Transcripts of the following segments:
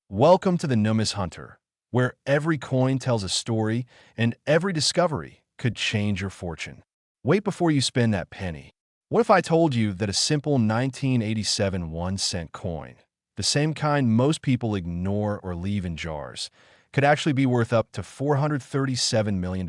Welcome to the Numis Hunter, where every coin tells a story and every discovery could change your fortune. Wait before you spend that penny. What if I told you that a simple 1987 1-cent coin, the same kind most people ignore or leave in jars, could actually be worth up to $437 million?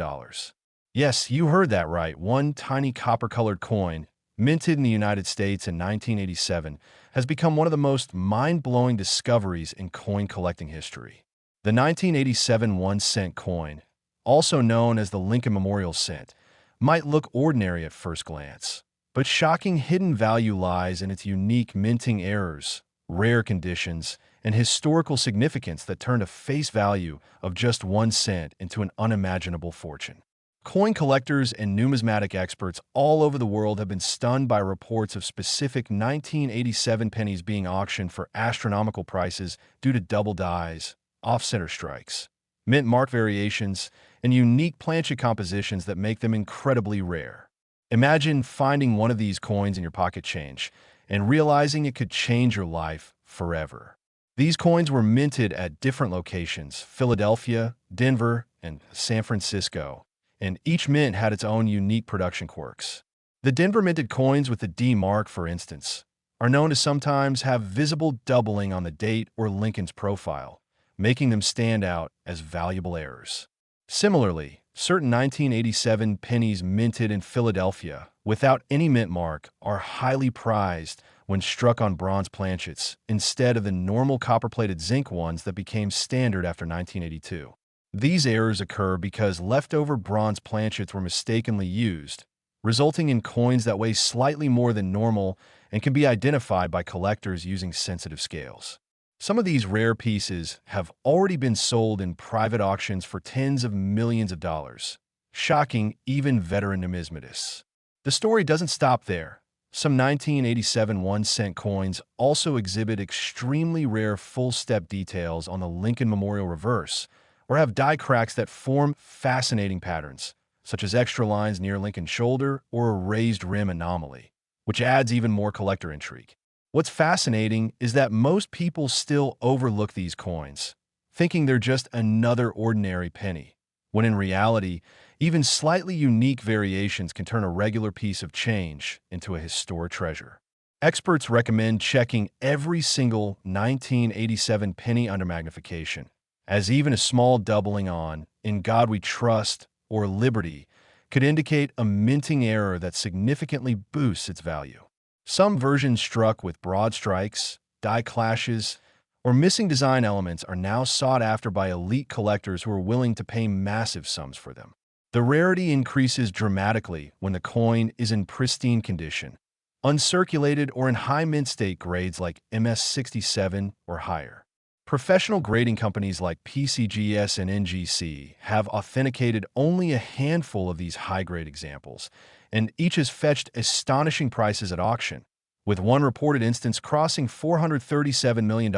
Yes, you heard that right. One tiny copper-colored coin, minted in the United States in 1987, has become one of the most mind-blowing discoveries in coin collecting history. The 1987 1-cent coin, also known as the Lincoln Memorial Cent, might look ordinary at first glance, but shocking hidden value lies in its unique minting errors, rare conditions, and historical significance that turned a face value of just 1 cent into an unimaginable fortune. Coin collectors and numismatic experts all over the world have been stunned by reports of specific 1987 pennies being auctioned for astronomical prices due to double dies, off-center strikes, mint mark variations, and unique planchet compositions that make them incredibly rare. Imagine finding one of these coins in your pocket change and realizing it could change your life forever. These coins were minted at different locations: Philadelphia, Denver, and San Francisco, and each mint had its own unique production quirks. The Denver minted coins with the D mark, for instance, are known to sometimes have visible doubling on the date or Lincoln's profile, making them stand out as valuable errors. Similarly, certain 1987 pennies minted in Philadelphia without any mint mark are highly prized when struck on bronze planchets instead of the normal copper-plated zinc ones that became standard after 1982. These errors occur because leftover bronze planchets were mistakenly used, resulting in coins that weigh slightly more than normal and can be identified by collectors using sensitive scales. Some of these rare pieces have already been sold in private auctions for tens of millions of dollars, shocking even veteran numismatists. The story doesn't stop there. Some 1987 1-cent coins also exhibit extremely rare full-step details on the Lincoln Memorial reverse, or have die cracks that form fascinating patterns, such as extra lines near Lincoln's shoulder or a raised rim anomaly, which adds even more collector intrigue. What's fascinating is that most people still overlook these coins, thinking they're just another ordinary penny, when in reality, even slightly unique variations can turn a regular piece of change into a historic treasure. Experts recommend checking every single 1987 penny under magnification, as even a small doubling on "In God We Trust" or "Liberty" could indicate a minting error that significantly boosts its value. Some versions struck with broad strikes, die clashes, or missing design elements are now sought after by elite collectors who are willing to pay massive sums for them. The rarity increases dramatically when the coin is in pristine condition, uncirculated, or in high mint state grades like MS67 or higher. Professional grading companies like PCGS and NGC have authenticated only a handful of these high-grade examples, and each has fetched astonishing prices at auction, with one reported instance crossing $437 million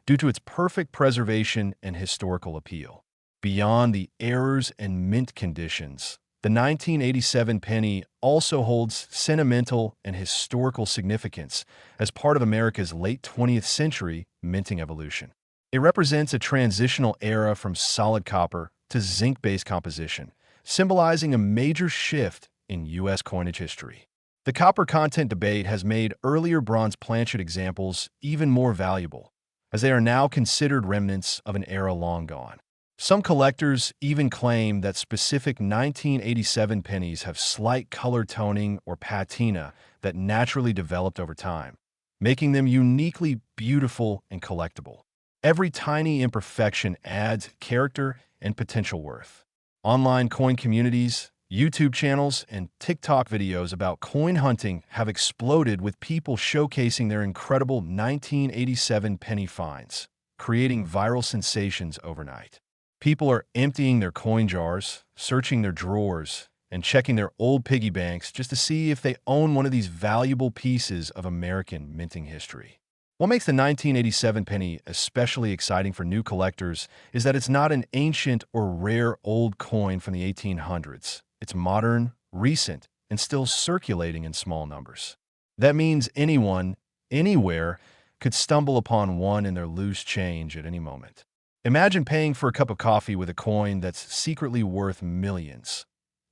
due to its perfect preservation and historical appeal. Beyond the errors and mint conditions, the 1987 penny also holds sentimental and historical significance as part of America's late 20th century minting evolution. It represents a transitional era from solid copper to zinc-based composition, symbolizing a major shift in U.S. coinage history. The copper content debate has made earlier bronze planchet examples even more valuable, as they are now considered remnants of an era long gone. Some collectors even claim that specific 1987 pennies have slight color toning or patina that naturally developed over time, making them uniquely beautiful and collectible. Every tiny imperfection adds character and potential worth. Online coin communities, YouTube channels, and TikTok videos about coin hunting have exploded, with people showcasing their incredible 1987 penny finds, creating viral sensations overnight. People are emptying their coin jars, searching their drawers, and checking their old piggy banks just to see if they own one of these valuable pieces of American minting history. What makes the 1987 penny especially exciting for new collectors is that it's not an ancient or rare old coin from the 1800s. It's modern, recent, and still circulating in small numbers. That means anyone, anywhere, could stumble upon one in their loose change at any moment. Imagine paying for a cup of coffee with a coin that's secretly worth millions.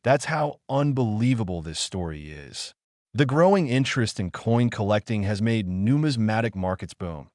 That's how unbelievable this story is. The growing interest in coin collecting has made numismatic markets boom,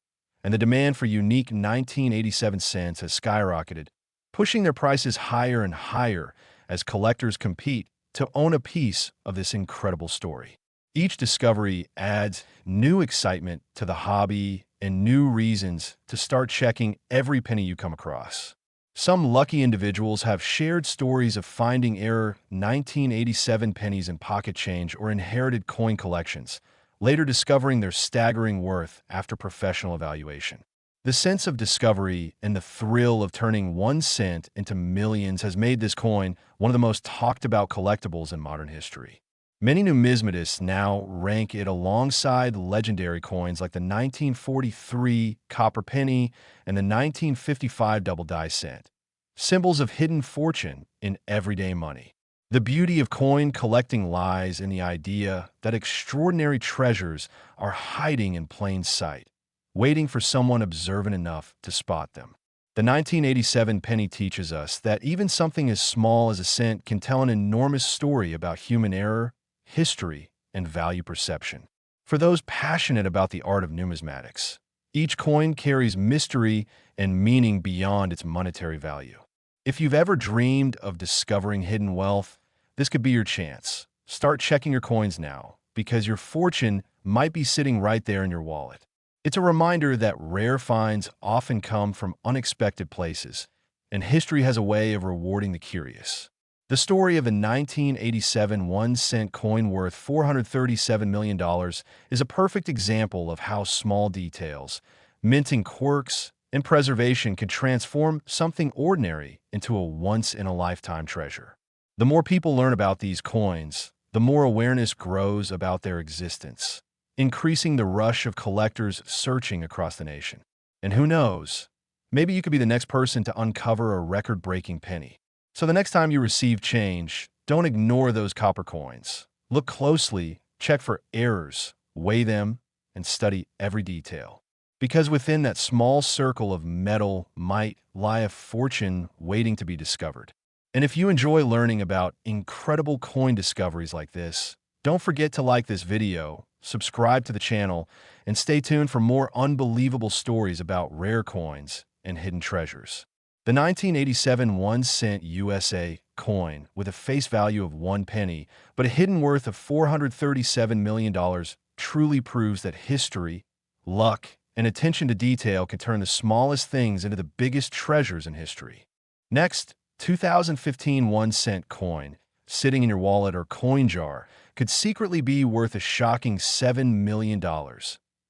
and the demand for unique 1987 cents has skyrocketed, pushing their prices higher and higher as collectors compete to own a piece of this incredible story. Each discovery adds new excitement to the hobby and new reasons to start checking every penny you come across. Some lucky individuals have shared stories of finding rare 1987 pennies in pocket change or inherited coin collections, later discovering their staggering worth after professional evaluation. The sense of discovery and the thrill of turning 1 cent into millions has made this coin one of the most talked about collectibles in modern history. Many numismatists now rank it alongside legendary coins like the 1943 copper penny and the 1955 double die cent, symbols of hidden fortune in everyday money. The beauty of coin collecting lies in the idea that extraordinary treasures are hiding in plain sight, waiting for someone observant enough to spot them. The 1987 penny teaches us that even something as small as a cent can tell an enormous story about human error, history, and value perception. For those passionate about the art of numismatics, each coin carries mystery and meaning beyond its monetary value. If you've ever dreamed of discovering hidden wealth, this could be your chance. Start checking your coins now, because your fortune might be sitting right there in your wallet. It's a reminder that rare finds often come from unexpected places, and history has a way of rewarding the curious. The story of a 1987 1-cent coin worth $437 million is a perfect example of how small details, minting quirks, and preservation can transform something ordinary into a once-in-a-lifetime treasure. The more people learn about these coins, the more awareness grows about their existence, increasing the rush of collectors searching across the nation. And who knows, maybe you could be the next person to uncover a record-breaking penny. So the next time you receive change, don't ignore those copper coins. Look closely, check for errors, weigh them, and study every detail. Because within that small circle of metal might lie a fortune waiting to be discovered. And if you enjoy learning about incredible coin discoveries like this, don't forget to like this video, subscribe to the channel, and stay tuned for more unbelievable stories about rare coins and hidden treasures. The 1987 1-cent USA coin, with a face value of 1 penny, but a hidden worth of $437 million, truly proves that history, luck, and attention to detail can turn the smallest things into the biggest treasures in history. Next, 2015 1-cent coin, sitting in your wallet or coin jar, could secretly be worth a shocking $7 million,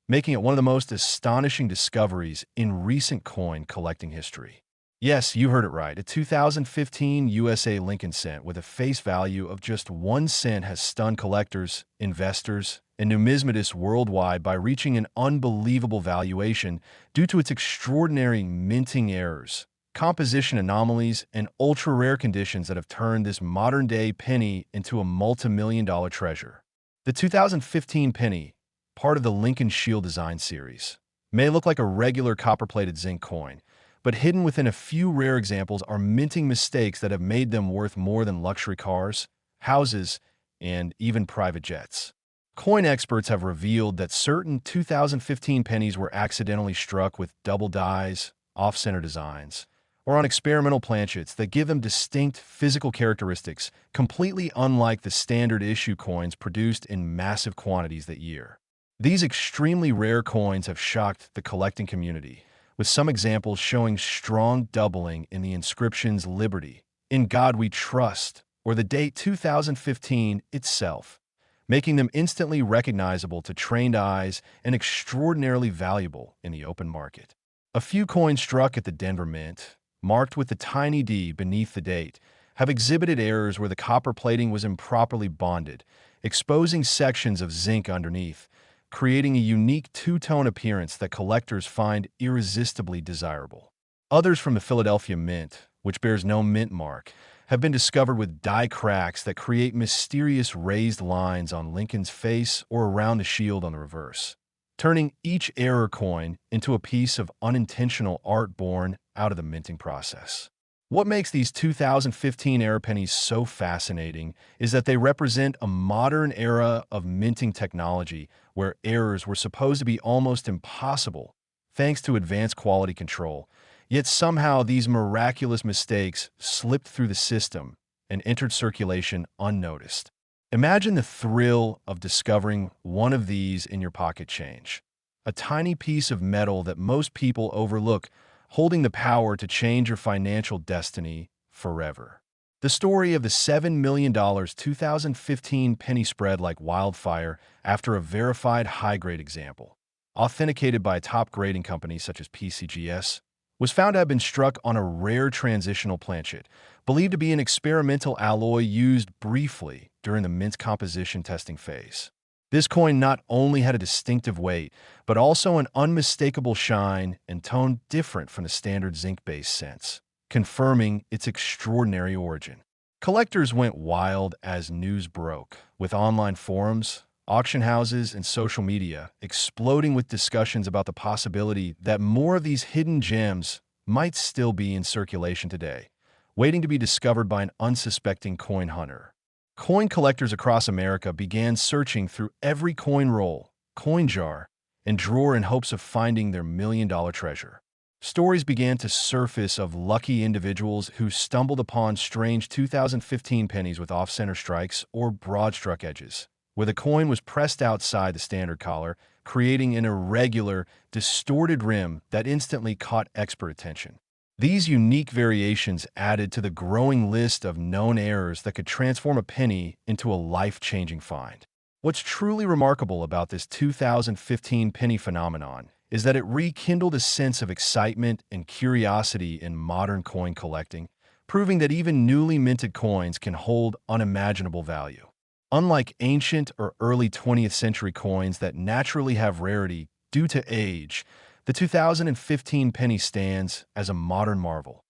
making it one of the most astonishing discoveries in recent coin collecting history. Yes, you heard it right. A 2015 USA Lincoln cent with a face value of just 1 cent has stunned collectors, investors, and numismatists worldwide by reaching an unbelievable valuation due to its extraordinary minting errors, composition anomalies, and ultra-rare conditions that have turned this modern-day penny into a multi-million-dollar treasure. The 2015 penny, part of the Lincoln Shield design series, may look like a regular copper-plated zinc coin, but hidden within a few rare examples are minting mistakes that have made them worth more than luxury cars, houses, and even private jets. Coin experts have revealed that certain 2015 pennies were accidentally struck with double dies, off-center designs, or on experimental planchets that give them distinct physical characteristics completely unlike the standard issue coins produced in massive quantities that year. These extremely rare coins have shocked the collecting community, with some examples showing strong doubling in the inscriptions "Liberty," "In God We Trust," or the date 2015 itself, making them instantly recognizable to trained eyes and extraordinarily valuable in the open market. A few coins struck at the Denver Mint, marked with the tiny D beneath the date, have exhibited errors where the copper plating was improperly bonded, exposing sections of zinc underneath, creating a unique two-tone appearance that collectors find irresistibly desirable. Others from the Philadelphia Mint, which bears no mint mark, have been discovered with die cracks that create mysterious raised lines on Lincoln's face or around the shield on the reverse. turning each error coin into a piece of unintentional art born out of the minting process. What makes these 2015 error pennies so fascinating is that they represent a modern era of minting technology where errors were supposed to be almost impossible thanks to advanced quality control. Yet somehow these miraculous mistakes slipped through the system and entered circulation unnoticed. Imagine the thrill of discovering one of these in your pocket change. A tiny piece of metal that most people overlook, holding the power to change your financial destiny forever. The story of the $7 million 2015 penny spread like wildfire after a verified high-grade example, authenticated by a top grading company such as PCGS, was found to have been struck on a rare transitional planchet, believed to be an experimental alloy used briefly during the mint composition testing phase. This coin not only had a distinctive weight, but also an unmistakable shine and tone different from the standard zinc-based cents, confirming its extraordinary origin. Collectors went wild as news broke, with online forums, auction houses, and social media exploding with discussions about the possibility that more of these hidden gems might still be in circulation today, waiting to be discovered by an unsuspecting coin hunter. Coin collectors across America began searching through every coin roll, coin jar, and drawer in hopes of finding their million-dollar treasure. Stories began to surface of lucky individuals who stumbled upon strange 2015 pennies with off-center strikes or broad-struck edges, where the coin was pressed outside the standard collar, creating an irregular, distorted rim that instantly caught expert attention. These unique variations added to the growing list of known errors that could transform a penny into a life-changing find. What's truly remarkable about this 2015 penny phenomenon is that it rekindled a sense of excitement and curiosity in modern coin collecting, proving that even newly minted coins can hold unimaginable value. Unlike ancient or early 20th century coins that naturally have rarity due to age, the 2015 penny stands as a modern marvel,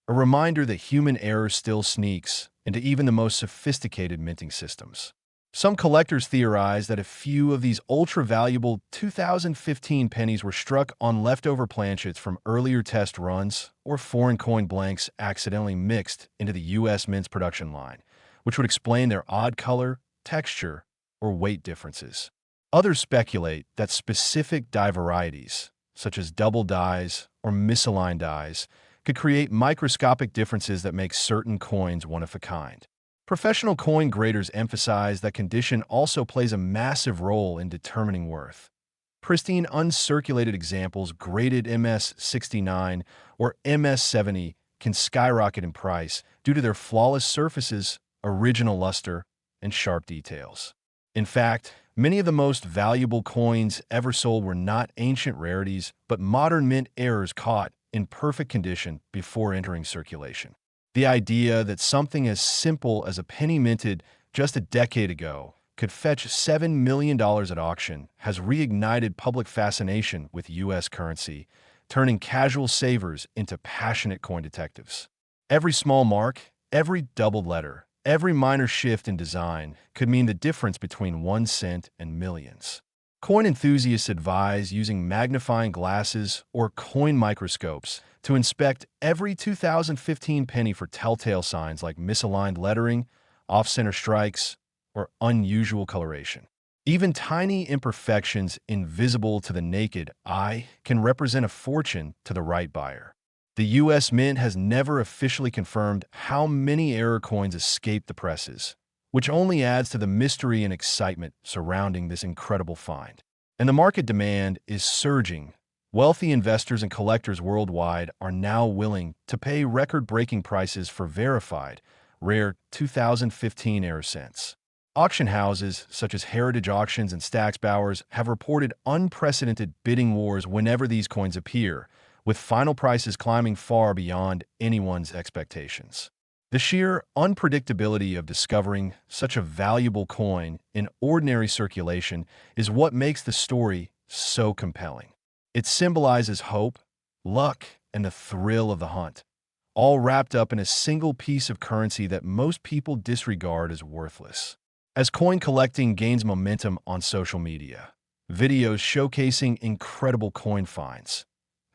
a reminder that human error still sneaks into even the most sophisticated minting systems. Some collectors theorize that a few of these ultra-valuable 2015 pennies were struck on leftover planchets from earlier test runs or foreign coin blanks accidentally mixed into the U.S. Mint's production line, which would explain their odd color, texture, or weight differences. Others speculate that specific die varieties, such as double dies or misaligned dies, could create microscopic differences that make certain coins one of a kind. Professional coin graders emphasize that condition also plays a massive role in determining worth. Pristine uncirculated examples graded MS69 or MS70 can skyrocket in price due to their flawless surfaces, original luster, and sharp details. In fact, many of the most valuable coins ever sold were not ancient rarities, but modern mint errors caught in perfect condition before entering circulation. The idea that something as simple as a penny minted just a decade ago could fetch $7 million at auction has reignited public fascination with U.S. currency, turning casual savers into passionate coin detectives. Every small mark, every doubled letter, every minor shift in design could mean the difference between 1 cent and millions. Coin enthusiasts advise using magnifying glasses or coin microscopes to inspect every 2015 penny for telltale signs like misaligned lettering, off-center strikes, or unusual coloration. Even tiny imperfections invisible to the naked eye can represent a fortune to the right buyer. The U.S. Mint has never officially confirmed how many error coins escaped the presses, which only adds to the mystery and excitement surrounding this incredible find. And the market demand is surging. Wealthy investors and collectors worldwide are now willing to pay record-breaking prices for verified, rare 2015 error cents. Auction houses such as Heritage Auctions and Stack's Bowers have reported unprecedented bidding wars whenever these coins appear, with final prices climbing far beyond anyone's expectations. The sheer unpredictability of discovering such a valuable coin in ordinary circulation is what makes the story so compelling. It symbolizes hope, luck, and the thrill of the hunt, all wrapped up in a single piece of currency that most people disregard as worthless. As coin collecting gains momentum on social media, Videos showcasing incredible coin finds,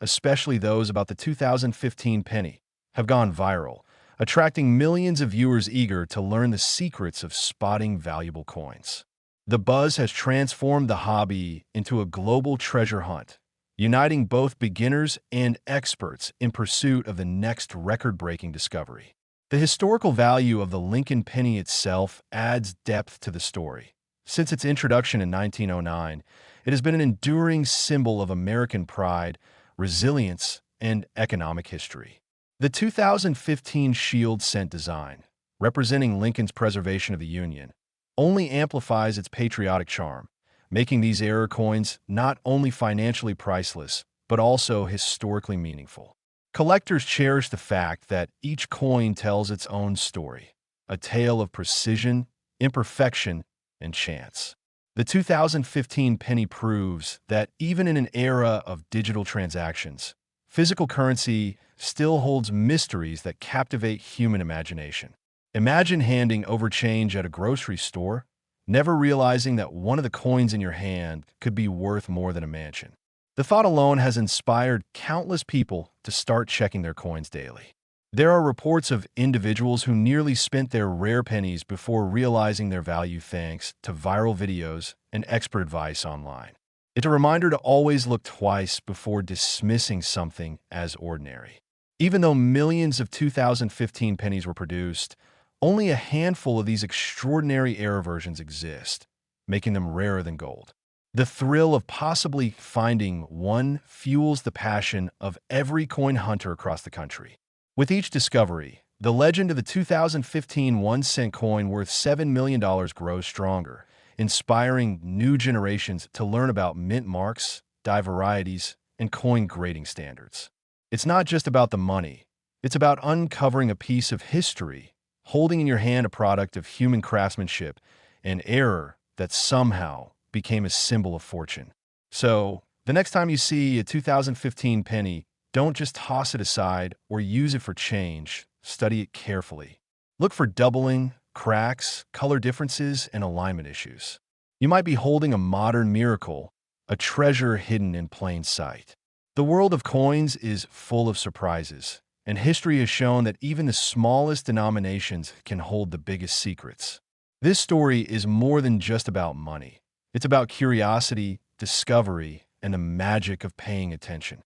especially those about the 2015 penny, have gone viral, attracting millions of viewers eager to learn the secrets of spotting valuable coins. The buzz has transformed the hobby into a global treasure hunt, uniting both beginners and experts in pursuit of the next record-breaking discovery. The historical value of the Lincoln penny itself adds depth to the story. Since its introduction in 1909, it has been an enduring symbol of American pride, resilience, and economic history. The 2015 shield cent design, representing Lincoln's preservation of the Union, only amplifies its patriotic charm, making these era coins not only financially priceless, but also historically meaningful. Collectors cherish the fact that each coin tells its own story, a tale of precision, imperfection, and chance. The 2015 penny proves that even in an era of digital transactions, physical currency still holds mysteries that captivate human imagination. Imagine handing over change at a grocery store, never realizing that one of the coins in your hand could be worth more than a mansion. The thought alone has inspired countless people to start checking their coins daily. There are reports of individuals who nearly spent their rare pennies before realizing their value thanks to viral videos and expert advice online. It's a reminder to always look twice before dismissing something as ordinary. Even though millions of 2015 pennies were produced, only a handful of these extraordinary era versions exist, making them rarer than gold. The thrill of possibly finding one fuels the passion of every coin hunter across the country. With each discovery, the legend of the 2015 1-cent coin worth $7 million grows stronger, inspiring new generations to learn about mint marks, die varieties, and coin grading standards. It's not just about the money. It's about uncovering a piece of history, holding in your hand a product of human craftsmanship, an error that somehow became a symbol of fortune. So, the next time you see a 2015 penny, don't just toss it aside or use it for change. Study it carefully. Look for doubling, cracks, color differences, and alignment issues. You might be holding a modern miracle, a treasure hidden in plain sight. The world of coins is full of surprises, and history has shown that even the smallest denominations can hold the biggest secrets. This story is more than just about money. It's about curiosity, discovery, and the magic of paying attention.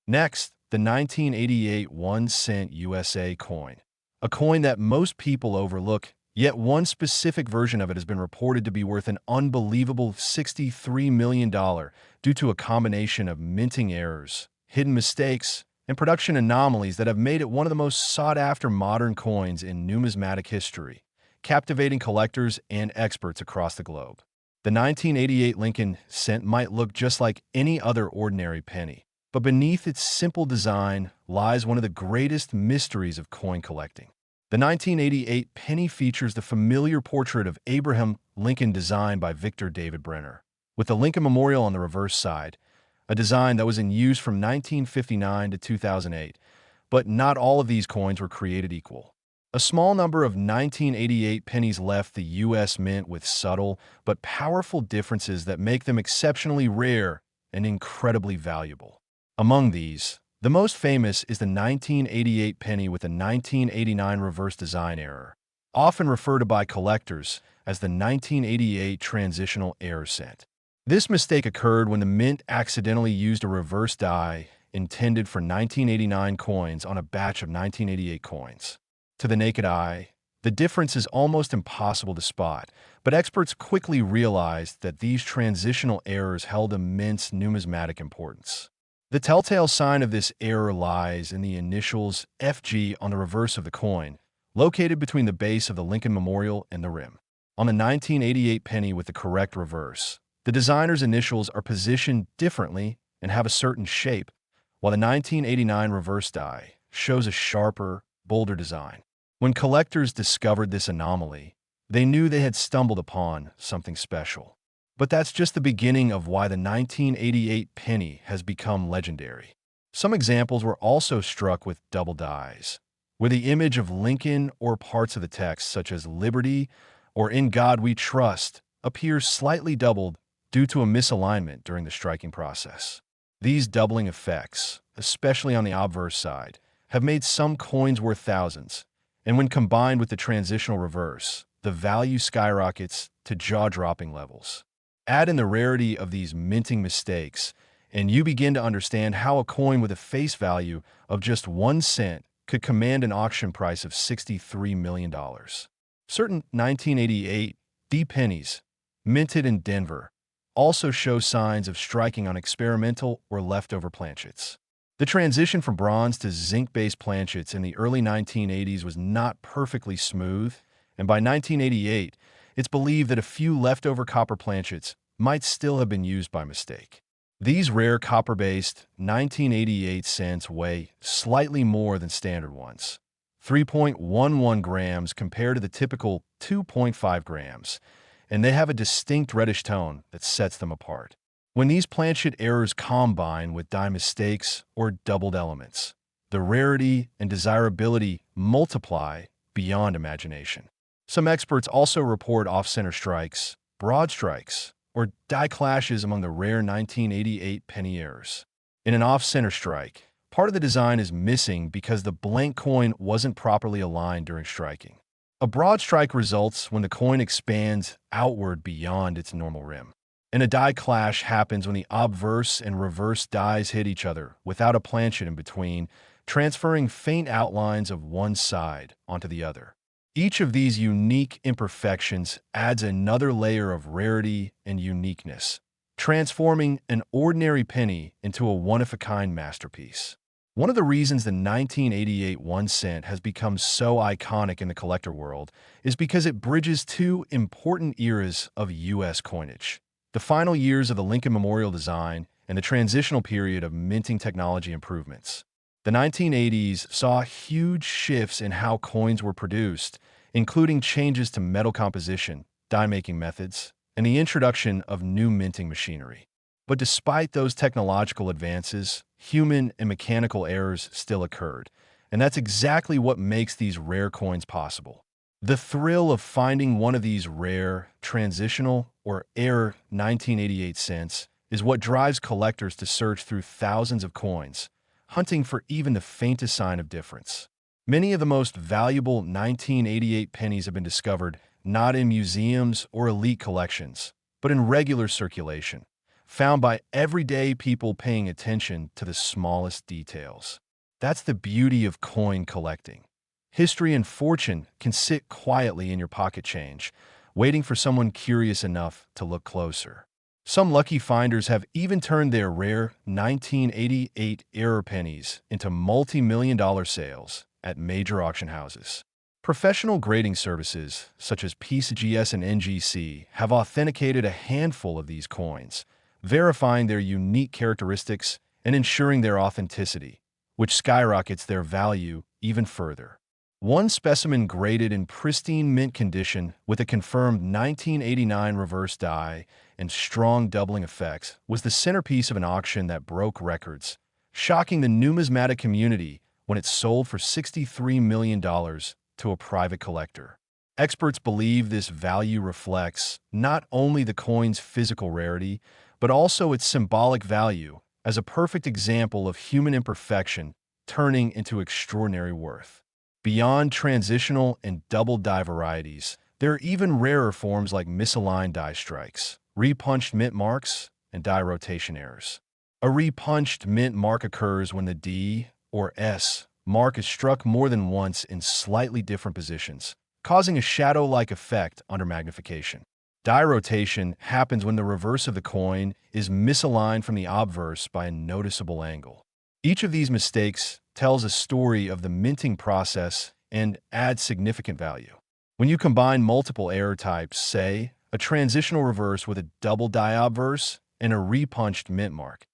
Next, the 1988 1-cent USA coin, a coin that most people overlook, yet one specific version of it has been reported to be worth an unbelievable $63 million due to a combination of minting errors, hidden mistakes, and production anomalies that have made it one of the most sought-after modern coins in numismatic history, captivating collectors and experts across the globe. The 1988 Lincoln cent might look just like any other ordinary penny, but beneath its simple design lies one of the greatest mysteries of coin collecting. The 1988 penny features the familiar portrait of Abraham Lincoln designed by Victor David Brenner, with the Lincoln Memorial on the reverse side, a design that was in use from 1959 to 2008, but not all of these coins were created equal. A small number of 1988 pennies left the U.S. Mint with subtle but powerful differences that make them exceptionally rare and incredibly valuable. Among these, the most famous is the 1988 penny with a 1989 reverse design error, often referred to by collectors as the 1988 Transitional error cent. This mistake occurred when the Mint accidentally used a reverse die intended for 1989 coins on a batch of 1988 coins. To the naked eye, the difference is almost impossible to spot, but experts quickly realized that these transitional errors held immense numismatic importance. The telltale sign of this error lies in the initials FG on the reverse of the coin, located between the base of the Lincoln Memorial and the rim. On the 1988 penny with the correct reverse, the designer's initials are positioned differently and have a certain shape, while the 1989 reverse die shows a sharper, bolder design. When collectors discovered this anomaly, they knew they had stumbled upon something special. But that's just the beginning of why the 1988 penny has become legendary. Some examples were also struck with double dies, where the image of Lincoln or parts of the text, such as Liberty or In God We Trust, appears slightly doubled due to a misalignment during the striking process. These doubling effects, especially on the obverse side, have made some coins worth thousands, and when combined with the transitional reverse, the value skyrockets to jaw-dropping levels. Add in the rarity of these minting mistakes, and you begin to understand how a coin with a face value of just 1 cent could command an auction price of $63 million. Certain 1988 pennies, minted in Denver, also show signs of striking on experimental or leftover planchets. The transition from bronze to zinc-based planchets in the early 1980s was not perfectly smooth, and by 1988, it's believed that a few leftover copper planchets might still have been used by mistake. These rare copper-based 1988 cents weigh slightly more than standard ones, 3.11 grams compared to the typical 2.5 grams, and they have a distinct reddish tone that sets them apart. When these planchet errors combine with die mistakes or doubled elements, the rarity and desirability multiply beyond imagination. Some experts also report off-center strikes, broad strikes, or die clashes among the rare 1988 penny errors. In an off-center strike, part of the design is missing because the blank coin wasn't properly aligned during striking. A broad strike results when the coin expands outward beyond its normal rim. And a die clash happens when the obverse and reverse dies hit each other without a planchet in between, transferring faint outlines of one side onto the other. Each of these unique imperfections adds another layer of rarity and uniqueness, transforming an ordinary penny into a one-of-a-kind masterpiece. One of the reasons the 1988 1 cent has become so iconic in the collector world is because it bridges two important eras of U.S. coinage: the final years of the Lincoln Memorial design and the transitional period of minting technology improvements. The 1980s saw huge shifts in how coins were produced, including changes to metal composition, die-making methods, and the introduction of new minting machinery. But despite those technological advances, human and mechanical errors still occurred, and that's exactly what makes these rare coins possible. The thrill of finding one of these rare, transitional, or error 1988 cents is what drives collectors to search through thousands of coins, hunting for even the faintest sign of difference. Many of the most valuable 1988 pennies have been discovered not in museums or elite collections, but in regular circulation, found by everyday people paying attention to the smallest details. That's the beauty of coin collecting. History and fortune can sit quietly in your pocket change, waiting for someone curious enough to look closer. Some lucky finders have even turned their rare 1988 error pennies into multi-million-dollar sales at major auction houses. Professional grading services, such as PCGS and NGC, have authenticated a handful of these coins, verifying their unique characteristics and ensuring their authenticity, which skyrockets their value even further. One specimen graded in pristine mint condition with a confirmed 1989 reverse die and strong doubling effects was the centerpiece of an auction that broke records, shocking the numismatic community when it sold for $63 million to a private collector. Experts believe this value reflects not only the coin's physical rarity, but also its symbolic value as a perfect example of human imperfection turning into extraordinary worth. Beyond transitional and double die varieties, there are even rarer forms like misaligned die strikes, repunched mint marks, and die rotation errors. A repunched mint mark occurs when the D, or S, mark is struck more than once in slightly different positions, causing a shadow-like effect under magnification. Die rotation happens when the reverse of the coin is misaligned from the obverse by a noticeable angle. Each of these mistakes tells a story of the minting process and adds significant value. When you combine multiple error types, say, a transitional reverse with a double die obverse and a repunched mint mark,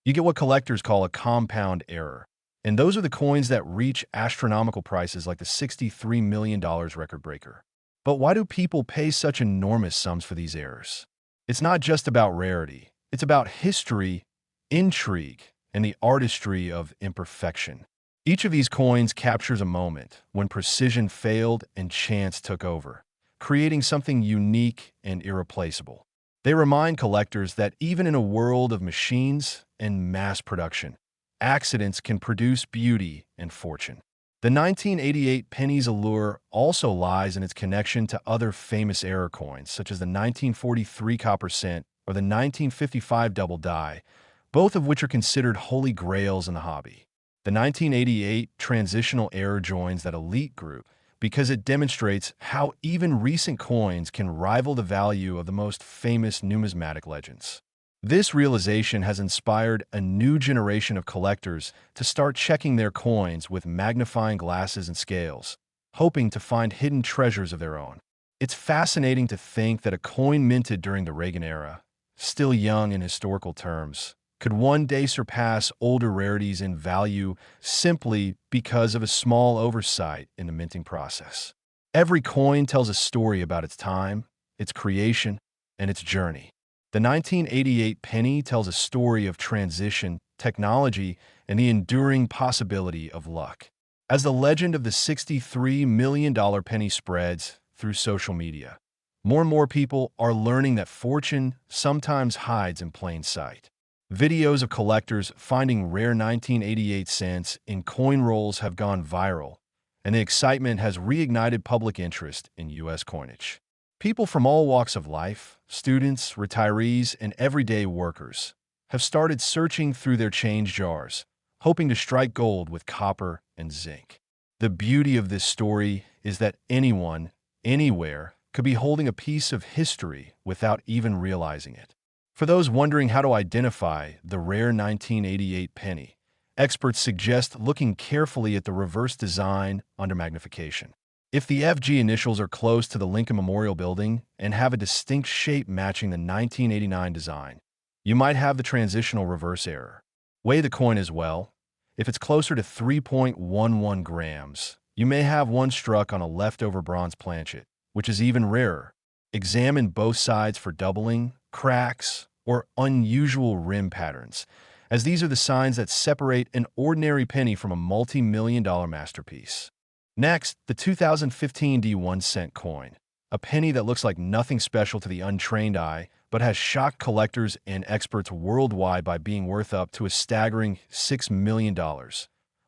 you get what collectors call a compound error. And those are the coins that reach astronomical prices like the $63 million record breaker. But why do people pay such enormous sums for these errors? It's not just about rarity. It's about history, intrigue, and the artistry of imperfection. Each of these coins captures a moment when precision failed and chance took over, creating something unique and irreplaceable. They remind collectors that even in a world of machines and mass production, accidents can produce beauty and fortune. The 1988 penny's allure also lies in its connection to other famous era coins, such as the 1943 copper cent or the 1955 double die, both of which are considered holy grails in the hobby. The 1988 transitional era joins that elite group because it demonstrates how even recent coins can rival the value of the most famous numismatic legends. This realization has inspired a new generation of collectors to start checking their coins with magnifying glasses and scales, hoping to find hidden treasures of their own. It's fascinating to think that a coin minted during the Reagan era, still young in historical terms, could one day surpass older rarities in value simply because of a small oversight in the minting process. Every coin tells a story about its time, its creation, and its journey. The 1988 penny tells a story of transition, technology, and the enduring possibility of luck. As the legend of the $63 million penny spreads through social media, more and more people are learning that fortune sometimes hides in plain sight. Videos of collectors finding rare 1988 cents in coin rolls have gone viral, and the excitement has reignited public interest in U.S. coinage. People from all walks of life, students, retirees, and everyday workers, have started searching through their change jars, hoping to strike gold with copper and zinc. The beauty of this story is that anyone, anywhere, could be holding a piece of history without even realizing it. For those wondering how to identify the rare 1988 penny, experts suggest looking carefully at the reverse design under magnification. If the FG initials are close to the Lincoln Memorial Building and have a distinct shape matching the 1989 design, you might have the transitional reverse error. Weigh the coin as well. If it's closer to 3.11 grams, you may have one struck on a leftover bronze planchet, which is even rarer. Examine both sides for doubling, cracks, or unusual rim patterns, as these are the signs that separate an ordinary penny from a multi-million-dollar masterpiece. Next, the 2015 D1 cent coin, a penny that looks like nothing special to the untrained eye, but has shocked collectors and experts worldwide by being worth up to a staggering $6 million,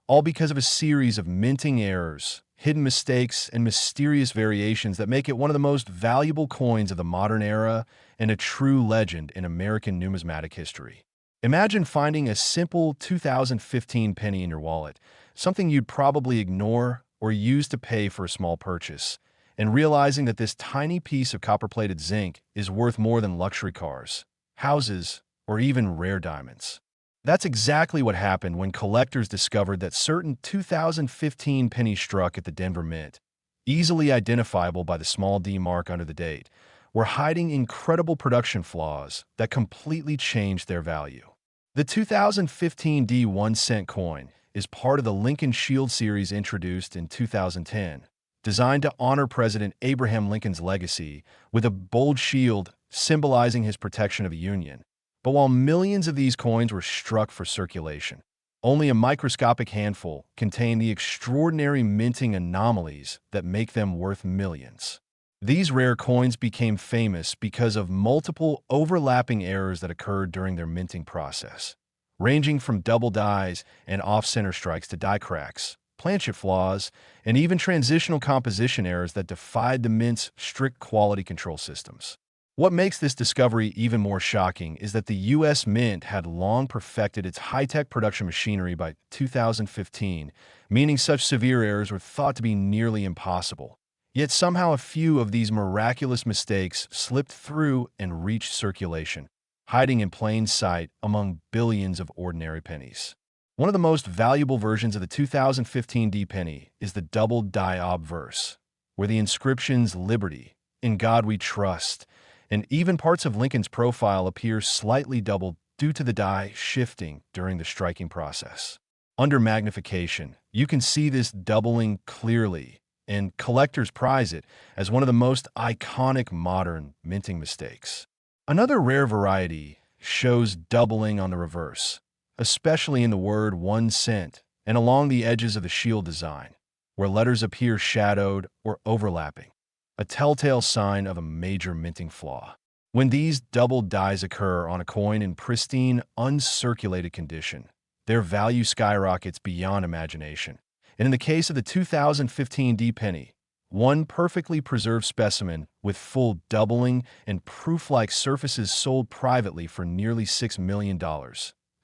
all because of a series of minting errors, hidden mistakes, and mysterious variations that make it one of the most valuable coins of the modern era and a true legend in American numismatic history. Imagine finding a simple 2015 penny in your wallet, something you'd probably ignore or use to pay for a small purchase, and realizing that this tiny piece of copper-plated zinc is worth more than luxury cars, houses, or even rare diamonds. That's exactly what happened when collectors discovered that certain 2015 pennies struck at the Denver Mint, easily identifiable by the small D mark under the date, were hiding incredible production flaws that completely changed their value. The 2015 D1 cent coin is part of the Lincoln Shield series introduced in 2010, designed to honor President Abraham Lincoln's legacy with a bold shield symbolizing his protection of the Union. But while millions of these coins were struck for circulation, only a microscopic handful contain the extraordinary minting anomalies that make them worth millions. These rare coins became famous because of multiple overlapping errors that occurred during their minting process, ranging from double dies and off-center strikes to die cracks, planchet flaws, and even transitional composition errors that defied the Mint's strict quality control systems. What makes this discovery even more shocking is that the U.S. Mint had long perfected its high-tech production machinery by 2015, meaning such severe errors were thought to be nearly impossible. Yet somehow a few of these miraculous mistakes slipped through and reached circulation, hiding in plain sight among billions of ordinary pennies. One of the most valuable versions of the 2015 D penny is the double die obverse, where the inscriptions "Liberty," "In God We Trust," and even parts of Lincoln's profile appear slightly doubled due to the die shifting during the striking process. Under magnification, you can see this doubling clearly, and collectors prize it as one of the most iconic modern minting mistakes. Another rare variety shows doubling on the reverse, especially in the word 1 cent and along the edges of the shield design, where letters appear shadowed or overlapping, a telltale sign of a major minting flaw. When these double dies occur on a coin in pristine, uncirculated condition, their value skyrockets beyond imagination. And in the case of the 2015 D penny, one perfectly preserved specimen with full doubling and proof-like surfaces sold privately for nearly $6 million,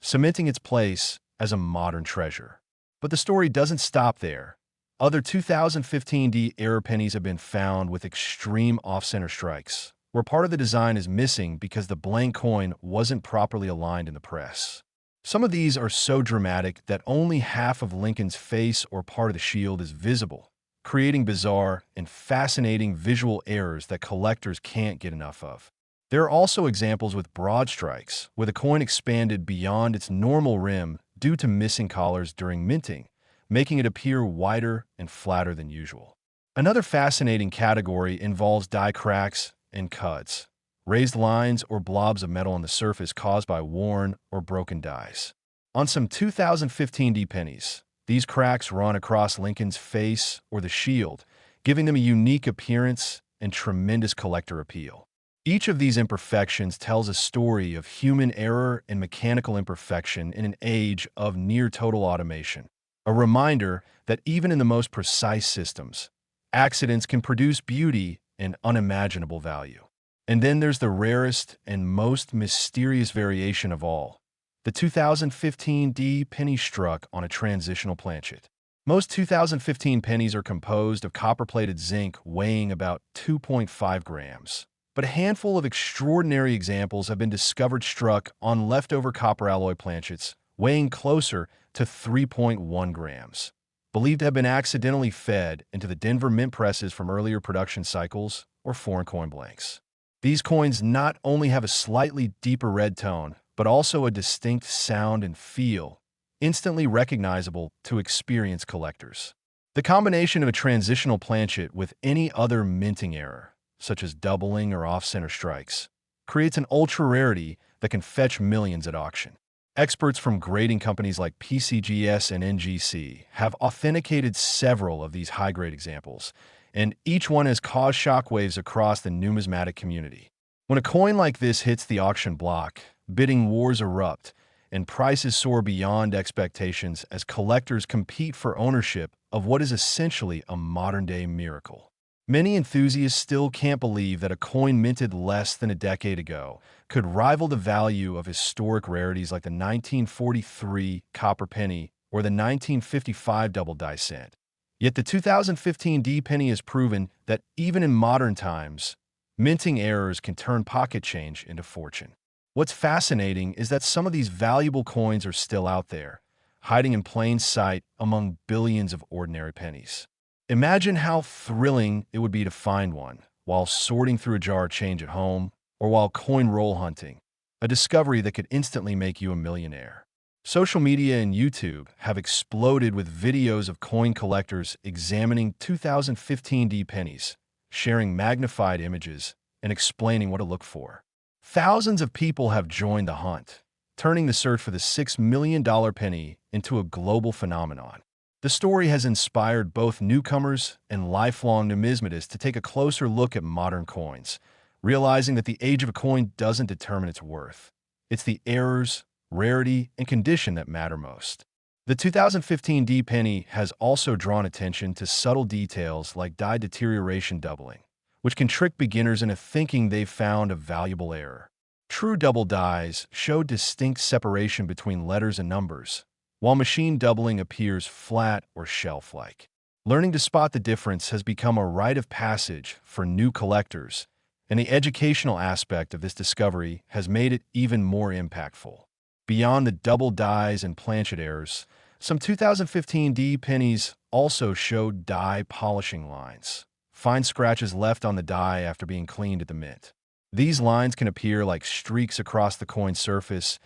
cementing its place as a modern treasure. But the story doesn't stop there. Other 2015 D era pennies have been found with extreme off-center strikes, where part of the design is missing because the blank coin wasn't properly aligned in the press. Some of these are so dramatic that only half of Lincoln's face or part of the shield is visible, creating bizarre and fascinating visual errors that collectors can't get enough of. There are also examples with broad strikes, where the coin expanded beyond its normal rim due to missing collars during minting, making it appear wider and flatter than usual. Another fascinating category involves die cracks and cuts, raised lines or blobs of metal on the surface caused by worn or broken dies. On some 2015 D pennies, these cracks run across Lincoln's face or the shield, giving them a unique appearance and tremendous collector appeal. Each of these imperfections tells a story of human error and mechanical imperfection in an age of near-total automation. A reminder that even in the most precise systems, accidents can produce beauty and unimaginable value. And then there's the rarest and most mysterious variation of all, the 2015 D penny struck on a transitional planchet. Most 2015 pennies are composed of copper-plated zinc weighing about 2.5 grams. But a handful of extraordinary examples have been discovered struck on leftover copper alloy planchets weighing closer to 3.1 grams, believed to have been accidentally fed into the Denver mint presses from earlier production cycles or foreign coin blanks. These coins not only have a slightly deeper red tone, but also a distinct sound and feel, instantly recognizable to experienced collectors. The combination of a transitional planchet with any other minting error, such as doubling or off-center strikes, creates an ultra-rarity that can fetch millions at auction. Experts from grading companies like PCGS and NGC have authenticated several of these high-grade examples, and each one has caused shockwaves across the numismatic community. When a coin like this hits the auction block, bidding wars erupt, and prices soar beyond expectations as collectors compete for ownership of what is essentially a modern-day miracle. Many enthusiasts still can't believe that a coin minted less than a decade ago could rival the value of historic rarities like the 1943 copper penny or the 1955 double die cent. Yet the 2015 D penny has proven that even in modern times, minting errors can turn pocket change into fortune. What's fascinating is that some of these valuable coins are still out there, hiding in plain sight among billions of ordinary pennies. Imagine how thrilling it would be to find one while sorting through a jar of change at home or while coin roll hunting, a discovery that could instantly make you a millionaire. Social media and YouTube have exploded with videos of coin collectors examining 2015 D pennies, sharing magnified images, and explaining what to look for. Thousands of people have joined the hunt, turning the search for the $6 million penny into a global phenomenon. The story has inspired both newcomers and lifelong numismatists to take a closer look at modern coins, realizing that the age of a coin doesn't determine its worth. It's the errors, rarity, and condition that matter most. The 2015 D penny has also drawn attention to subtle details like die deterioration doubling, which can trick beginners into thinking they've found a valuable error. True double dies show distinct separation between letters and numbers, while machine doubling appears flat or shelf-like. Learning to spot the difference has become a rite of passage for new collectors, and the educational aspect of this discovery has made it even more impactful. Beyond the double dies and planchet errors, some 2015 D pennies also showed die polishing lines, fine scratches left on the die after being cleaned at the mint. These lines can appear like streaks across the coin surface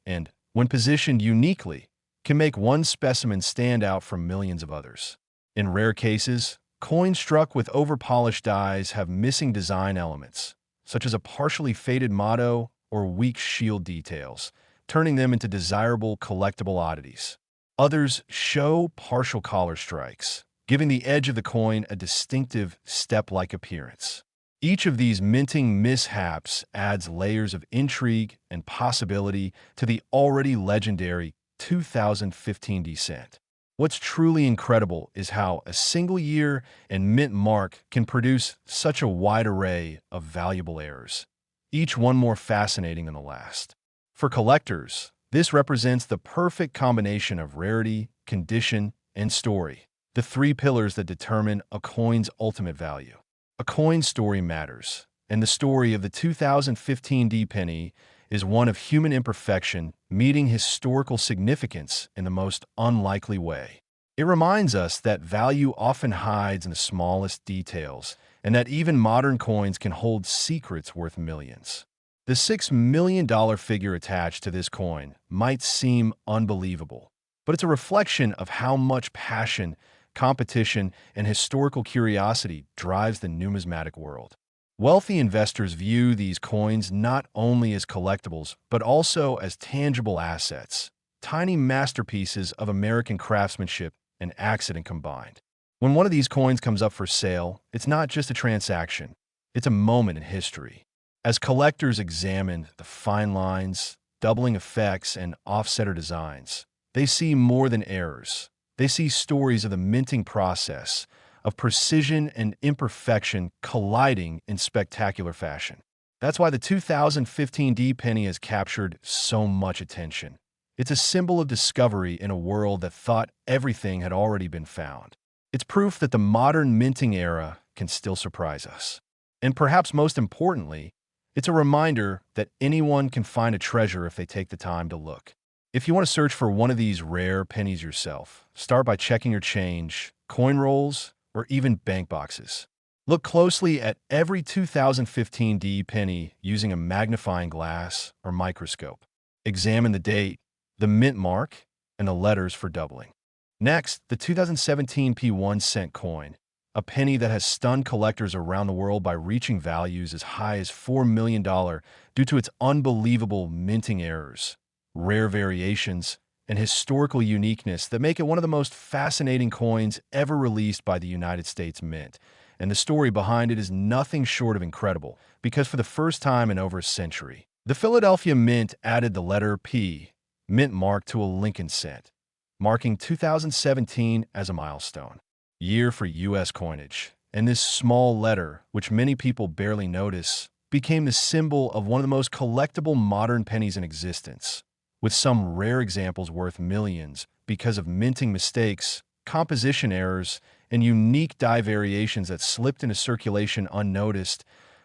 and, when positioned uniquely, can make one specimen stand out from millions of others. In rare cases, coins struck with over-polished dies have missing design elements, such as a partially faded motto or weak shield details, turning them into desirable collectible oddities. Others show partial collar strikes, giving the edge of the coin a distinctive step-like appearance. Each of these minting mishaps adds layers of intrigue and possibility to the already legendary 2015 descent. What's truly incredible is how a single year and mint mark can produce such a wide array of valuable errors, each one more fascinating than the last. For collectors, this represents the perfect combination of rarity, condition, and story, the three pillars that determine a coin's ultimate value. A coin's story matters, and the story of the 2015 D penny is one of human imperfection meeting historical significance in the most unlikely way. It reminds us that value often hides in the smallest details, and that even modern coins can hold secrets worth millions. The $6 million figure attached to this coin might seem unbelievable, but it's a reflection of how much passion, competition, and historical curiosity drives the numismatic world. Wealthy investors view these coins not only as collectibles, but also as tangible assets, tiny masterpieces of American craftsmanship and accident combined. When one of these coins comes up for sale, it's not just a transaction, it's a moment in history. As collectors examine the fine lines, doubling effects, and offsetter designs, they see more than errors. They see stories of the minting process, of precision and imperfection colliding in spectacular fashion. That's why the 2015 D penny has captured so much attention. It's a symbol of discovery in a world that thought everything had already been found. It's proof that the modern minting era can still surprise us. And perhaps most importantly, it's a reminder that anyone can find a treasure if they take the time to look. If you want to search for one of these rare pennies yourself, start by checking your change, coin rolls, or even bank boxes. Look closely at every 2015 D penny using a magnifying glass or microscope. Examine the date, the mint mark, and the letters for doubling. Next, the 2017 P1 cent coin, a penny that has stunned collectors around the world by reaching values as high as $4 million due to its unbelievable minting errors, rare variations, and historical uniqueness that make it one of the most fascinating coins ever released by the United States Mint. And the story behind it is nothing short of incredible, because for the first time in over a century, the Philadelphia Mint added the letter P, mint mark, to a Lincoln cent, marking 2017 as a milestone year for U.S. coinage. And this small letter, which many people barely notice, became the symbol of one of the most collectible modern pennies in existence, with some rare examples worth millions because of minting mistakes, composition errors, and unique die variations that slipped into circulation unnoticed,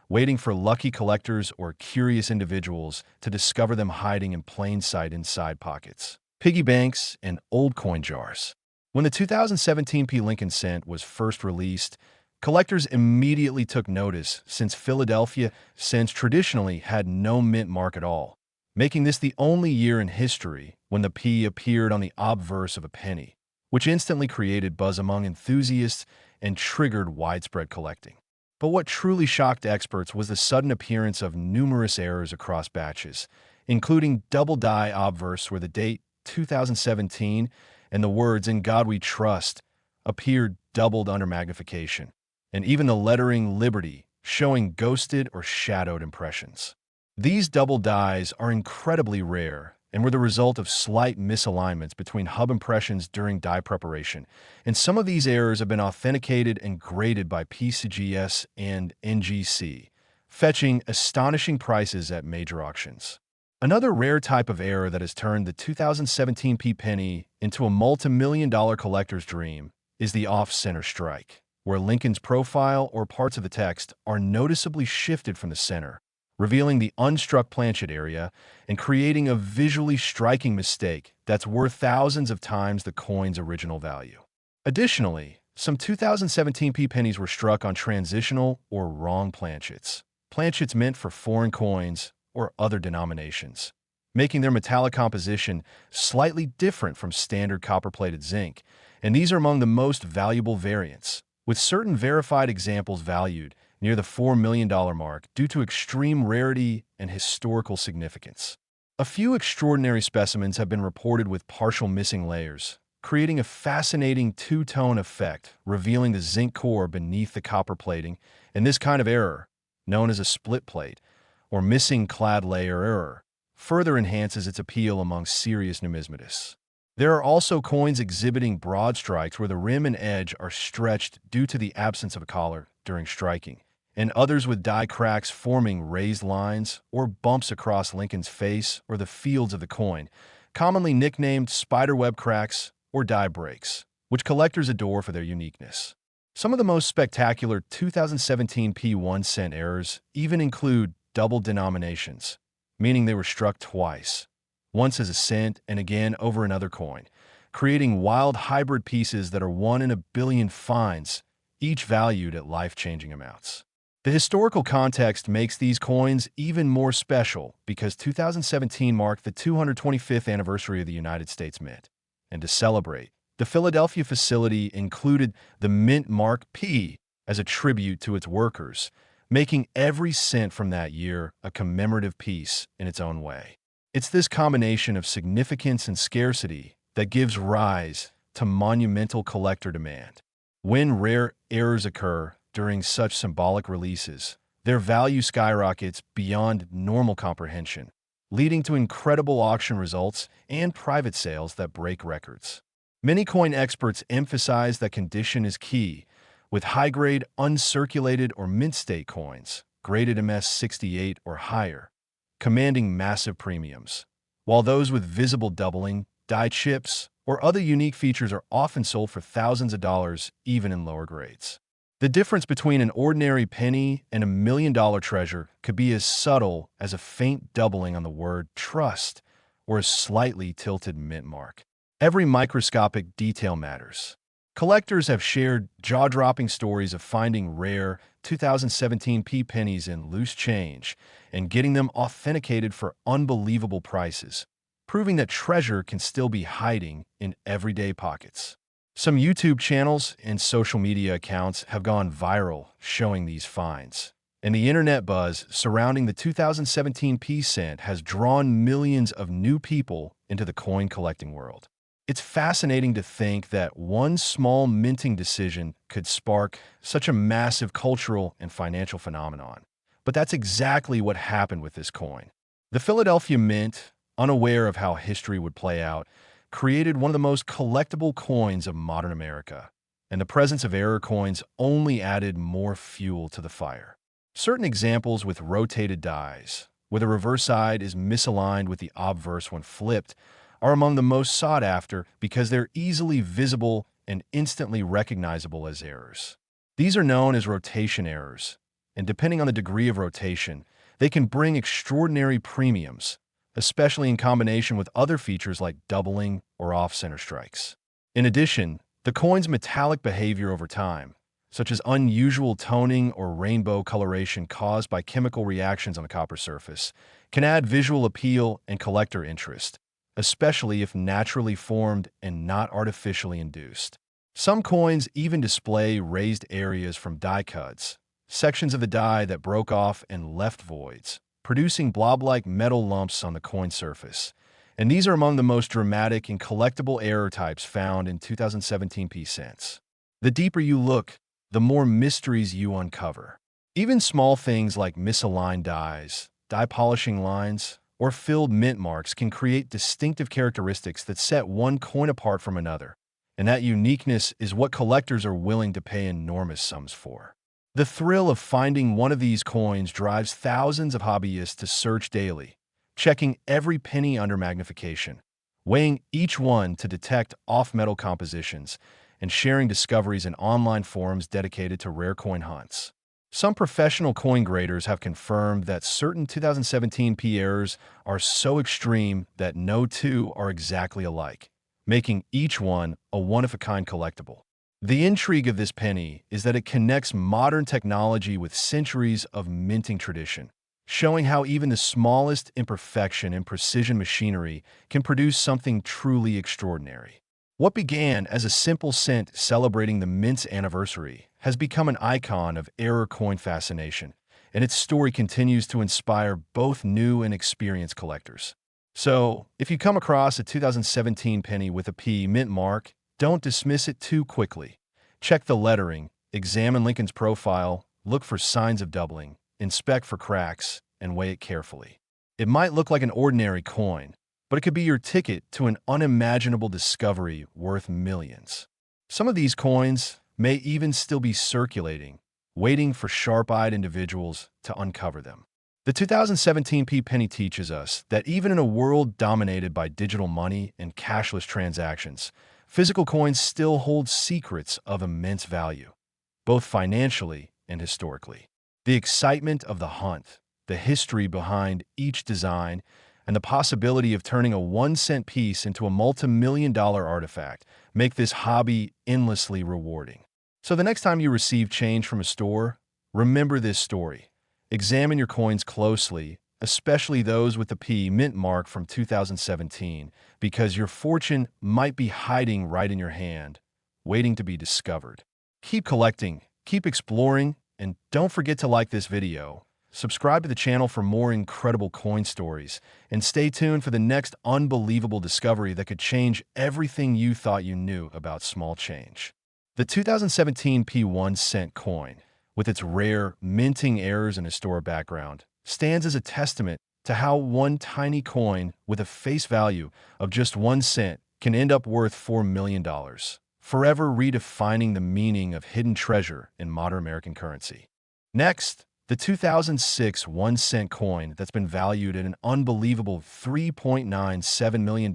waiting for lucky collectors or curious individuals to discover them hiding in plain sight inside pockets, piggy banks, and old coin jars. When the 2017 P Lincoln cent was first released, collectors immediately took notice, since Philadelphia cents traditionally had no mint mark at all, making this the only year in history when the P appeared on the obverse of a penny, which instantly created buzz among enthusiasts and triggered widespread collecting. But what truly shocked experts was the sudden appearance of numerous errors across batches, including double die obverse where the date 2017 and the words "In God We Trust" appeared doubled under magnification, and even the lettering "Liberty" showing ghosted or shadowed impressions. These double dies are incredibly rare and were the result of slight misalignments between hub impressions during die preparation, and some of these errors have been authenticated and graded by PCGS and NGC, fetching astonishing prices at major auctions. Another rare type of error that has turned the 2017 P penny into a multi-million-dollar collector's dream is the off-center strike, where Lincoln's profile or parts of the text are noticeably shifted from the center, revealing the unstruck planchet area and creating a visually striking mistake that's worth thousands of times the coin's original value. Additionally, some 2017 P pennies were struck on transitional or wrong planchets, planchets meant for foreign coins or other denominations, making their metallic composition slightly different from standard copper-plated zinc, and these are among the most valuable variants, with certain verified examples valued near the $4 million mark due to extreme rarity and historical significance. A few extraordinary specimens have been reported with partial missing layers, creating a fascinating two-tone effect, revealing the zinc core beneath the copper plating, and this kind of error, known as a split plate, or missing clad layer error, further enhances its appeal among serious numismatists. There are also coins exhibiting broad strikes where the rim and edge are stretched due to the absence of a collar during striking, and others with die cracks forming raised lines or bumps across Lincoln's face or the fields of the coin, commonly nicknamed spiderweb cracks or die breaks, which collectors adore for their uniqueness. Some of the most spectacular 2017 P1 cent errors even include double denominations, meaning they were struck twice, once as a cent and again over another coin, creating wild hybrid pieces that are 1 in a billion finds, each valued at life-changing amounts. The historical context makes these coins even more special because 2017 marked the 225th anniversary of the United States Mint. And to celebrate, the Philadelphia facility included the Mint Mark P as a tribute to its workers, making every cent from that year a commemorative piece in its own way. It's this combination of significance and scarcity that gives rise to monumental collector demand. When rare errors occur during such symbolic releases, their value skyrockets beyond normal comprehension, leading to incredible auction results and private sales that break records. Many coin experts emphasize that condition is key, with high-grade uncirculated or mint-state coins, graded MS-68 or higher, commanding massive premiums, while those with visible doubling, die chips, or other unique features are often sold for thousands of dollars even in lower grades. The difference between an ordinary penny and a million-dollar treasure could be as subtle as a faint doubling on the word trust or a slightly tilted mint mark. Every microscopic detail matters. Collectors have shared jaw-dropping stories of finding rare 2017 P pennies in loose change and getting them authenticated for unbelievable prices, proving that treasure can still be hiding in everyday pockets. Some YouTube channels and social media accounts have gone viral showing these finds, and the internet buzz surrounding the 2017 P cent has drawn millions of new people into the coin collecting world. It's fascinating to think that one small minting decision could spark such a massive cultural and financial phenomenon. But that's exactly what happened with this coin. The Philadelphia Mint, unaware of how history would play out, created one of the most collectible coins of modern America, and the presence of error coins only added more fuel to the fire. Certain examples with rotated dies, where the reverse side is misaligned with the obverse when flipped, are among the most sought after because they're easily visible and instantly recognizable as errors. These are known as rotation errors, and depending on the degree of rotation, they can bring extraordinary premiums, especially in combination with other features like doubling or off-center strikes. In addition, the coin's metallic behavior over time, such as unusual toning or rainbow coloration caused by chemical reactions on the copper surface, can add visual appeal and collector interest, especially if naturally formed and not artificially induced. Some coins even display raised areas from die cuts, sections of the die that broke off and left voids, producing blob-like metal lumps on the coin surface. And these are among the most dramatic and collectible error types found in 2017 P cents. The deeper you look, the more mysteries you uncover. Even small things like misaligned dies, die polishing lines, or filled mint marks can create distinctive characteristics that set one coin apart from another, and that uniqueness is what collectors are willing to pay enormous sums for. The thrill of finding one of these coins drives thousands of hobbyists to search daily, checking every penny under magnification, weighing each one to detect off-metal compositions, and sharing discoveries in online forums dedicated to rare coin hunts. Some professional coin graders have confirmed that certain 2017 P errors are so extreme that no two are exactly alike, making each one a one-of-a-kind collectible. The intrigue of this penny is that it connects modern technology with centuries of minting tradition, showing how even the smallest imperfection in precision machinery can produce something truly extraordinary. What began as a simple cent celebrating the mint's anniversary has become an icon of error coin fascination, and its story continues to inspire both new and experienced collectors. So, if you come across a 2017 penny with a P mint mark, don't dismiss it too quickly. Check the lettering, examine Lincoln's profile, look for signs of doubling, inspect for cracks, and weigh it carefully. It might look like an ordinary coin, but it could be your ticket to an unimaginable discovery worth millions. Some of these coins may even still be circulating, waiting for sharp-eyed individuals to uncover them. The 2017 penny teaches us that even in a world dominated by digital money and cashless transactions, physical coins still hold secrets of immense value, both financially and historically. The excitement of the hunt, the history behind each design, and the possibility of turning a 1-cent piece into a multi-million-dollar artifact make this hobby endlessly rewarding. So the next time you receive change from a store, remember this story. Examine your coins closely, especially those with the P mint mark from 2017, because your fortune might be hiding right in your hand, waiting to be discovered. Keep collecting, keep exploring, and don't forget to like this video. Subscribe to the channel for more incredible coin stories, and stay tuned for the next unbelievable discovery that could change everything you thought you knew about small change. The 2017 1-cent coin, with its rare, minting errors and historic background, stands as a testament to how one tiny coin with a face value of just 1 cent can end up worth $4 million, forever redefining the meaning of hidden treasure in modern American currency. Next, the 2006 1-cent coin that's been valued at an unbelievable $3.97 million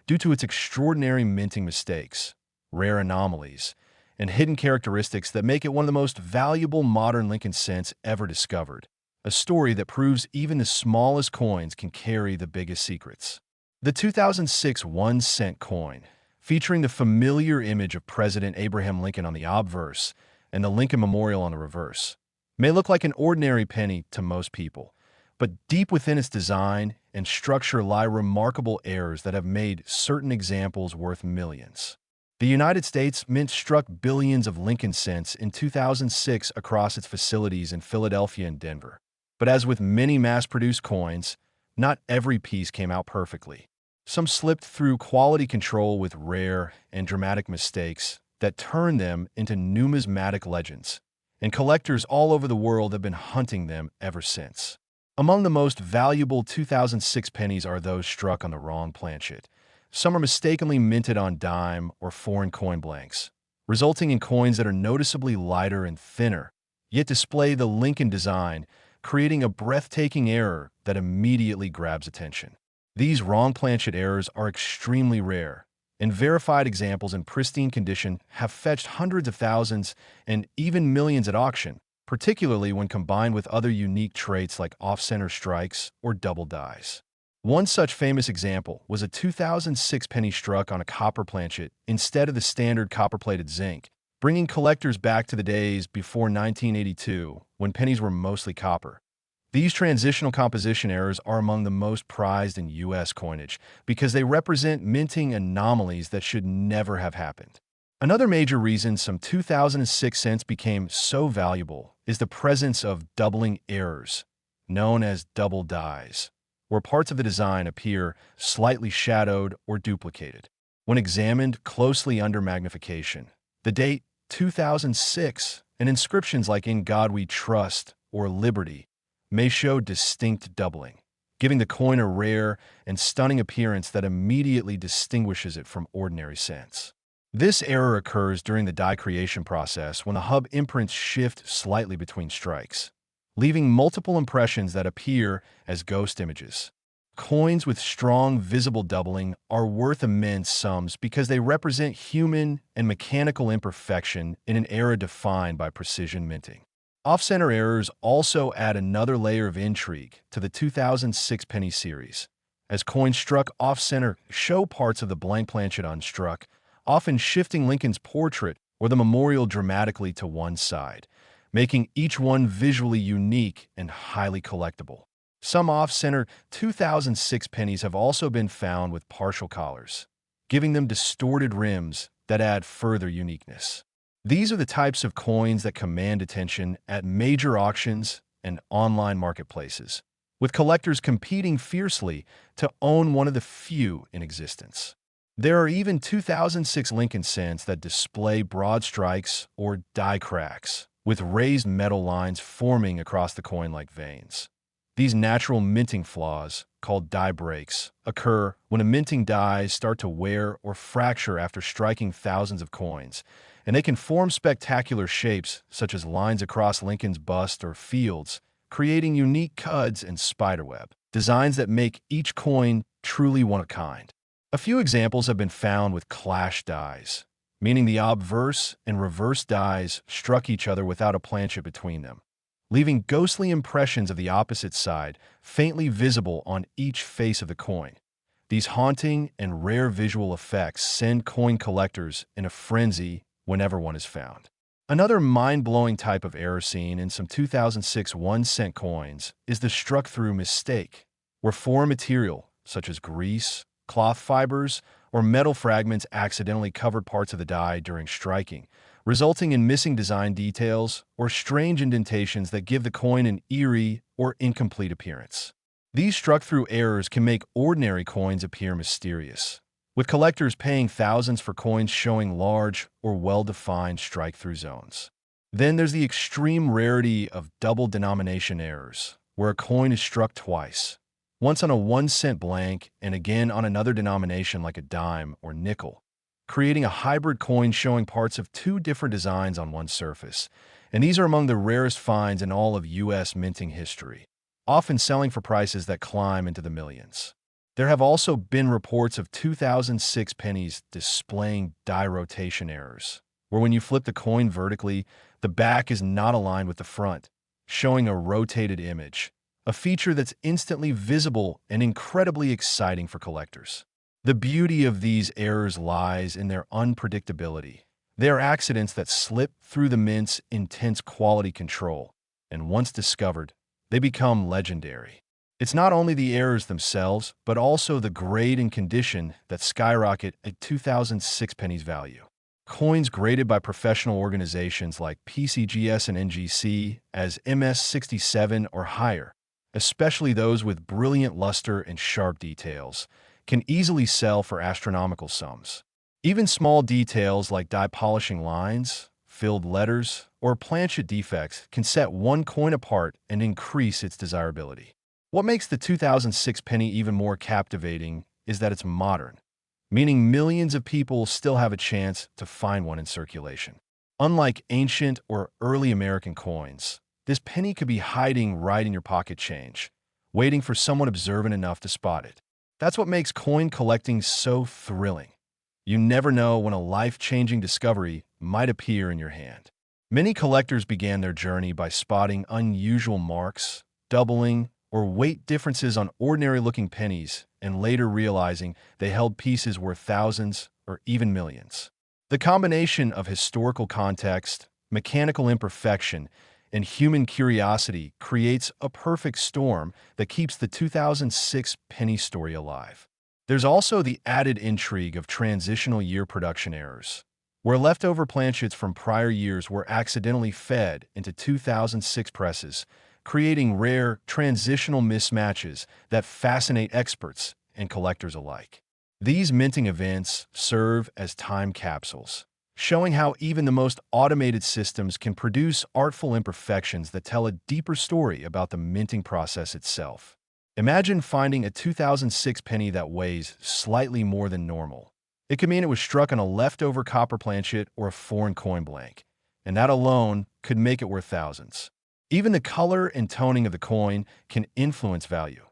due to its extraordinary minting mistakes, rare anomalies, and hidden characteristics that make it one of the most valuable modern Lincoln cents ever discovered, a story that proves even the smallest coins can carry the biggest secrets. The 2006 1-cent coin, featuring the familiar image of President Abraham Lincoln on the obverse and the Lincoln Memorial on the reverse, may look like an ordinary penny to most people, but deep within its design and structure lie remarkable errors that have made certain examples worth millions. The United States Mint struck billions of Lincoln cents in 2006 across its facilities in Philadelphia and Denver. But as with many mass-produced coins, not every piece came out perfectly. Some slipped through quality control with rare and dramatic mistakes that turned them into numismatic legends, and collectors all over the world have been hunting them ever since. Among the most valuable 2006 pennies are those struck on the wrong planchet. Some are mistakenly minted on dime or foreign coin blanks, resulting in coins that are noticeably lighter and thinner, yet display the Lincoln design, creating a breathtaking error that immediately grabs attention. These wrong planchet errors are extremely rare, and verified examples in pristine condition have fetched hundreds of thousands and even millions at auction, particularly when combined with other unique traits like off-center strikes or double dies. One such famous example was a 2006 penny struck on a copper planchet instead of the standard copper-plated zinc, bringing collectors back to the days before 1982, when pennies were mostly copper. These transitional composition errors are among the most prized in U.S. coinage because they represent minting anomalies that should never have happened. Another major reason some 2006 cents became so valuable is the presence of doubling errors, known as double dies, where parts of the design appear slightly shadowed or duplicated. When examined closely under magnification, the date 2006 and inscriptions like "In God We Trust" or "Liberty" may show distinct doubling, giving the coin a rare and stunning appearance that immediately distinguishes it from ordinary cents. This error occurs during the die creation process when the hub imprints shift slightly between strikes, leaving multiple impressions that appear as ghost images. Coins with strong visible doubling are worth immense sums because they represent human and mechanical imperfection in an era defined by precision minting. Off-center errors also add another layer of intrigue to the 2006 penny series, as coins struck off-center show parts of the blank planchet unstruck, often shifting Lincoln's portrait or the memorial dramatically to one side, making each one visually unique and highly collectible. Some off-center 2006 pennies have also been found with partial collars, giving them distorted rims that add further uniqueness. These are the types of coins that command attention at major auctions and online marketplaces, with collectors competing fiercely to own one of the few in existence. There are even 2006 Lincoln cents that display broad strikes or die cracks, with raised metal lines forming across the coin like veins. These natural minting flaws, called die breaks, occur when a minting dies start to wear or fracture after striking thousands of coins, and they can form spectacular shapes such as lines across Lincoln's bust or fields, creating unique cuds and spiderweb designs that make each coin truly one of a kind. A few examples have been found with clash dies, meaning the obverse and reverse dies struck each other without a planchet between them, leaving ghostly impressions of the opposite side faintly visible on each face of the coin. These haunting and rare visual effects send coin collectors in a frenzy whenever one is found. Another mind-blowing type of error seen in some 2006 1-cent coins is the struck-through mistake, where foreign material, such as grease, cloth fibers, or metal fragments accidentally covered parts of the die during striking, resulting in missing design details or strange indentations that give the coin an eerie or incomplete appearance. These struck-through errors can make ordinary coins appear mysterious, with collectors paying thousands for coins showing large or well-defined strike-through zones. Then there's the extreme rarity of double denomination errors, where a coin is struck twice, once on a 1-cent blank and again on another denomination like a dime or nickel, creating a hybrid coin showing parts of two different designs on one surface. And these are among the rarest finds in all of U.S. minting history, often selling for prices that climb into the millions. There have also been reports of 2006 pennies displaying die rotation errors, where when you flip the coin vertically, the back is not aligned with the front, showing a rotated image, a feature that's instantly visible and incredibly exciting for collectors. The beauty of these errors lies in their unpredictability. They are accidents that slip through the mint's intense quality control, and once discovered, they become legendary. It's not only the errors themselves, but also the grade and condition that skyrocket a 2006 penny's value. Coins graded by professional organizations like PCGS and NGC as MS67 or higher, especially those with brilliant luster and sharp details, can easily sell for astronomical sums. Even small details like die polishing lines, filled letters, or planchet defects can set one coin apart and increase its desirability. What makes the 2006 penny even more captivating is that it's modern, meaning millions of people still have a chance to find one in circulation. Unlike ancient or early American coins, this penny could be hiding right in your pocket change, waiting for someone observant enough to spot it. That's what makes coin collecting so thrilling. You never know when a life-changing discovery might appear in your hand. Many collectors began their journey by spotting unusual marks, doubling, or weight differences on ordinary-looking pennies, and later realizing they held pieces worth thousands or even millions. The combination of historical context, mechanical imperfection, and human curiosity creates a perfect storm that keeps the 2006 penny story alive. There's also the added intrigue of transitional year production errors, where leftover planchets from prior years were accidentally fed into 2006 presses, creating rare transitional mismatches that fascinate experts and collectors alike. These minting events serve as time capsules, showing how even the most automated systems can produce artful imperfections that tell a deeper story about the minting process itself. Imagine finding a 2006 penny that weighs slightly more than normal. It could mean it was struck on a leftover copper planchet or a foreign coin blank, and that alone could make it worth thousands. Even the color and toning of the coin can influence value.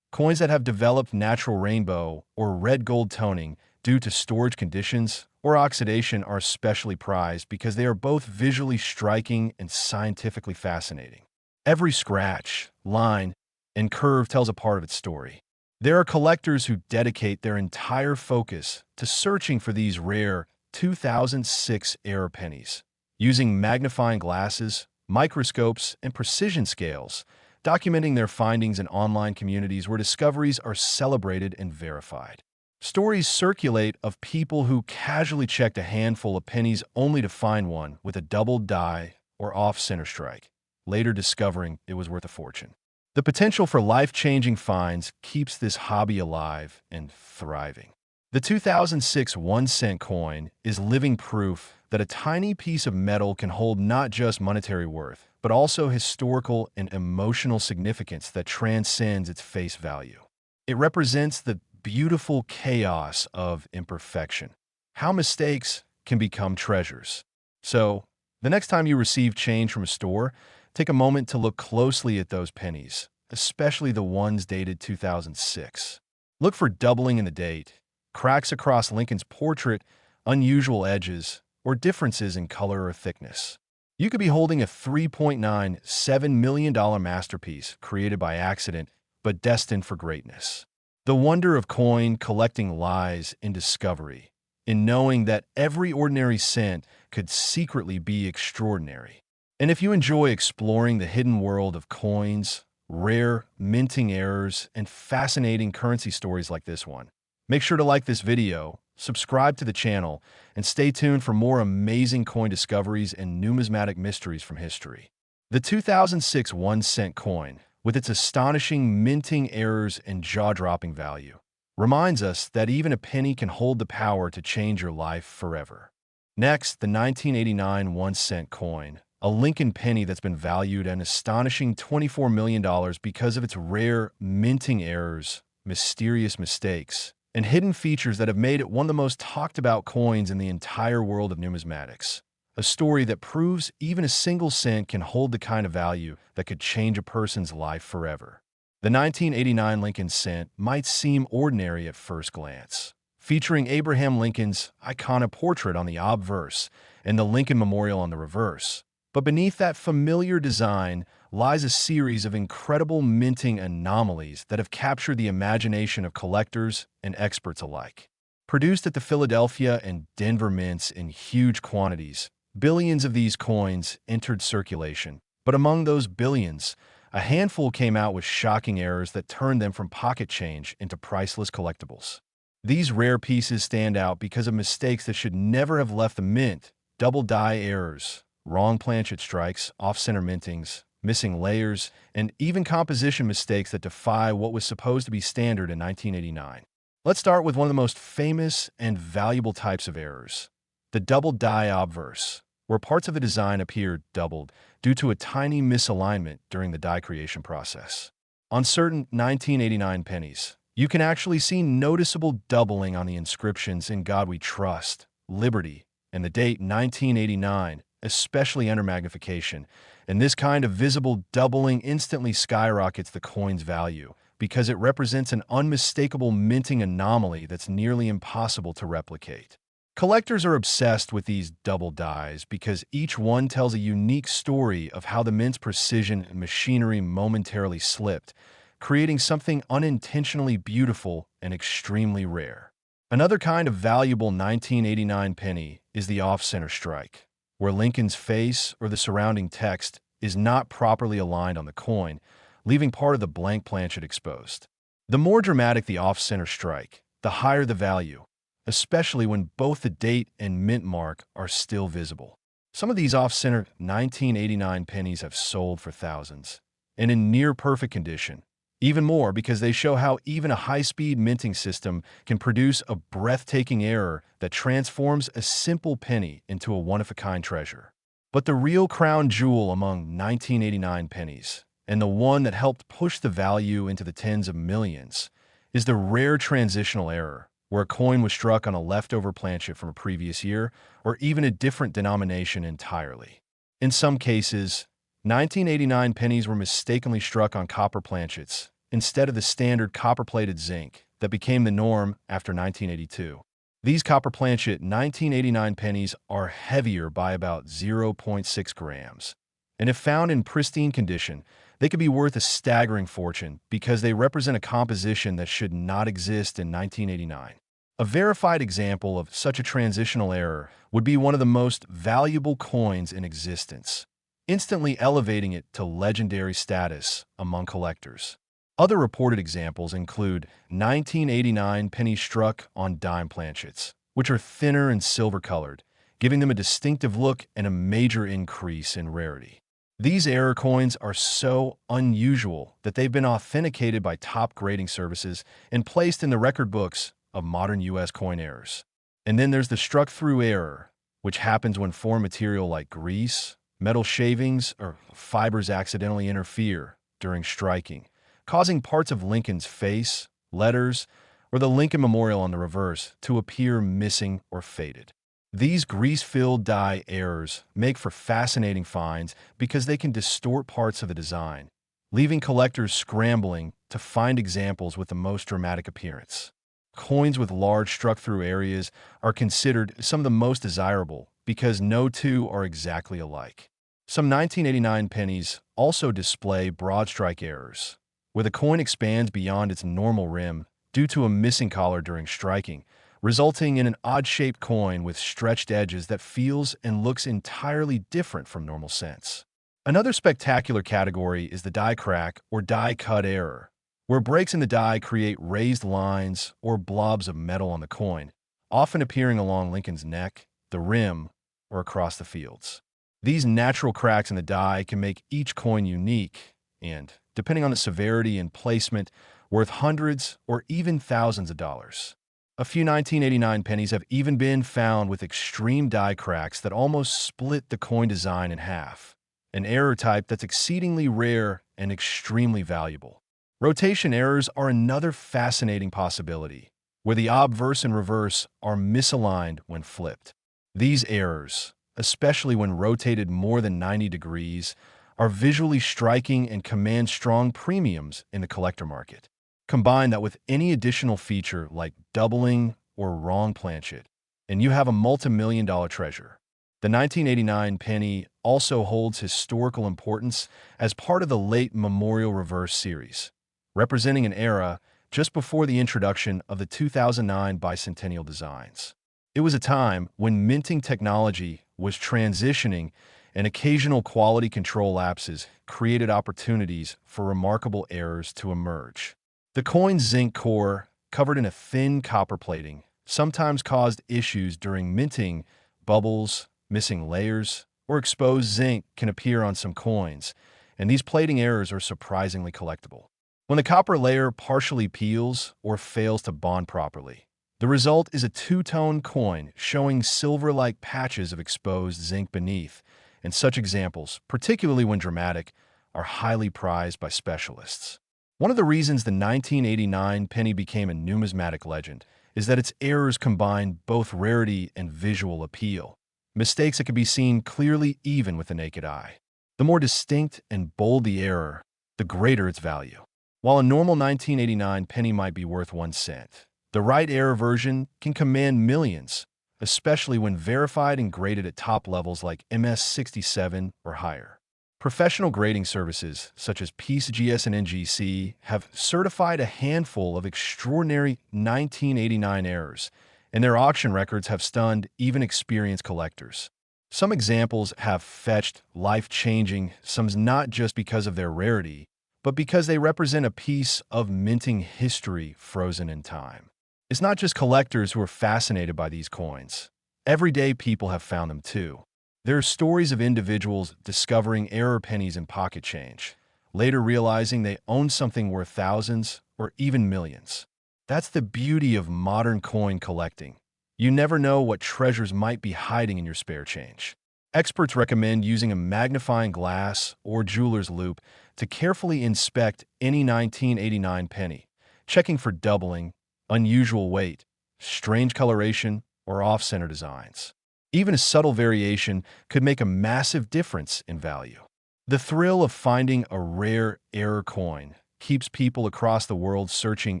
Coins that have developed natural rainbow or red-gold toning due to storage conditions or oxidation are especially prized because they are both visually striking and scientifically fascinating. Every scratch, line, and curve tells a part of its story. There are collectors who dedicate their entire focus to searching for these rare 2006 era pennies, using magnifying glasses, microscopes, and precision scales, documenting their findings in online communities where discoveries are celebrated and verified. Stories circulate of people who casually checked a handful of pennies only to find one with a double die or off-center strike, later discovering it was worth a fortune. The potential for life-changing finds keeps this hobby alive and thriving. The 2006 1-cent coin is living proof that a tiny piece of metal can hold not just monetary worth, but also historical and emotional significance that transcends its face value. It represents the beautiful chaos of imperfection, how mistakes can become treasures. So, the next time you receive change from a store, take a moment to look closely at those pennies, especially the ones dated 2006. Look for doubling in the date, cracks across Lincoln's portrait, unusual edges, or differences in color or thickness. You could be holding a $3.97 million masterpiece created by accident, but destined for greatness. The wonder of coin collecting lies in discovery, in knowing that every ordinary cent could secretly be extraordinary. And if you enjoy exploring the hidden world of coins, rare minting errors, and fascinating currency stories like this one, make sure to like this video, subscribe to the channel, and stay tuned for more amazing coin discoveries and numismatic mysteries from history. The 2006 1-cent coin, with its astonishing minting errors and jaw-dropping value, reminds us that even a penny can hold the power to change your life forever. Next, the 1989 1-cent coin, a Lincoln penny that's been valued an astonishing $24 million because of its rare minting errors, mysterious mistakes, and hidden features that have made it one of the most talked about coins in the entire world of numismatics. A story that proves even a single cent can hold the kind of value that could change a person's life forever. The 1989 Lincoln cent might seem ordinary at first glance, featuring Abraham Lincoln's iconic portrait on the obverse and the Lincoln Memorial on the reverse. But beneath that familiar design lies a series of incredible minting anomalies that have captured the imagination of collectors and experts alike. Produced at the Philadelphia and Denver mints in huge quantities, billions of these coins entered circulation. But among those billions, a handful came out with shocking errors that turned them from pocket change into priceless collectibles. These rare pieces stand out because of mistakes that should never have left the mint: double die errors, wrong planchet strikes, off-center mintings, missing layers, and even composition mistakes that defy what was supposed to be standard in 1989. Let's start with one of the most famous and valuable types of errors: the double die obverse, where parts of the design appear doubled due to a tiny misalignment during the die creation process. On certain 1989 pennies, you can actually see noticeable doubling on the inscriptions "In God We Trust," "Liberty," and the date 1989, especially under magnification, and this kind of visible doubling instantly skyrockets the coin's value because it represents an unmistakable minting anomaly that's nearly impossible to replicate. Collectors are obsessed with these double dies because each one tells a unique story of how the mint's precision and machinery momentarily slipped, creating something unintentionally beautiful and extremely rare. Another kind of valuable 1989 penny is the off-center strike, where Lincoln's face or the surrounding text is not properly aligned on the coin, leaving part of the blank planchet exposed. The more dramatic the off-center strike, the higher the value, especially when both the date and mint mark are still visible. Some of these off-center 1989 pennies have sold for thousands, and in near-perfect condition. Even more because they show how even a high-speed minting system can produce a breathtaking error that transforms a simple penny into a one-of-a-kind treasure. But the real crown jewel among 1989 pennies, and the one that helped push the value into the tens of millions, is the rare transitional error, where a coin was struck on a leftover planchet from a previous year, or even a different denomination entirely. In some cases, 1989 pennies were mistakenly struck on copper planchets instead of the standard copper-plated zinc that became the norm after 1982. These copper planchet 1989 pennies are heavier by about 0.6 grams, and if found in pristine condition, they could be worth a staggering fortune because they represent a composition that should not exist in 1989. A verified example of such a transitional error would be one of the most valuable coins in existence, instantly elevating it to legendary status among collectors. Other reported examples include 1989 pennies struck on dime planchets, which are thinner and silver-colored, giving them a distinctive look and a major increase in rarity. These error coins are so unusual that they've been authenticated by top grading services and placed in the record books of modern U.S. coin errors. And then there's the struck-through error, which happens when foreign material like grease, metal shavings, or fibers accidentally interfere during striking, causing parts of Lincoln's face, letters, or the Lincoln Memorial on the reverse to appear missing or faded. These grease-filled die errors make for fascinating finds because they can distort parts of the design, leaving collectors scrambling to find examples with the most dramatic appearance. Coins with large struck-through areas are considered some of the most desirable because no two are exactly alike. Some 1989 pennies also display broad strike errors, where the coin expands beyond its normal rim due to a missing collar during striking, resulting in an odd-shaped coin with stretched edges that feels and looks entirely different from normal cents. Another spectacular category is the die crack or die cut error, where breaks in the die create raised lines or blobs of metal on the coin, often appearing along Lincoln's neck, the rim, or across the fields. These natural cracks in the die can make each coin unique and, depending on the severity and placement, worth hundreds or even thousands of dollars. A few 1989 pennies have even been found with extreme die cracks that almost split the coin design in half, an error type that's exceedingly rare and extremely valuable. Rotation errors are another fascinating possibility, where the obverse and reverse are misaligned when flipped. These errors, especially when rotated more than 90 degrees, are visually striking and command strong premiums in the collector market. Combine that with any additional feature like doubling or wrong planchet, and you have a multi-million-dollar treasure. The 1989 penny also holds historical importance as part of the late Memorial Reverse series, representing an era just before the introduction of the 2009 bicentennial designs. It was a time when minting technology was transitioning and occasional quality control lapses created opportunities for remarkable errors to emerge. The coin's zinc core, covered in a thin copper plating, sometimes caused issues during minting. Bubbles, missing layers, or exposed zinc can appear on some coins, and these plating errors are surprisingly collectible. When the copper layer partially peels or fails to bond properly, the result is a two-tone coin showing silver-like patches of exposed zinc beneath, and such examples, particularly when dramatic, are highly prized by specialists. One of the reasons the 1989 penny became a numismatic legend is that its errors combine both rarity and visual appeal, mistakes that can be seen clearly even with the naked eye. The more distinct and bold the error, the greater its value. While a normal 1989 penny might be worth 1 cent, the right error version can command millions, especially when verified and graded at top levels like MS67 or higher. Professional grading services such as PCGS and NGC have certified a handful of extraordinary 1989 errors, and their auction records have stunned even experienced collectors. Some examples have fetched life-changing sums not just because of their rarity, but because they represent a piece of minting history frozen in time. It's not just collectors who are fascinated by these coins. Everyday people have found them too. There are stories of individuals discovering error pennies in pocket change, later realizing they own something worth thousands or even millions. That's the beauty of modern coin collecting. You never know what treasures might be hiding in your spare change. Experts recommend using a magnifying glass or jeweler's loupe to carefully inspect any 1989 penny, checking for doubling, unusual weight, strange coloration, or off-center designs. Even a subtle variation could make a massive difference in value. The thrill of finding a rare error coin keeps people across the world searching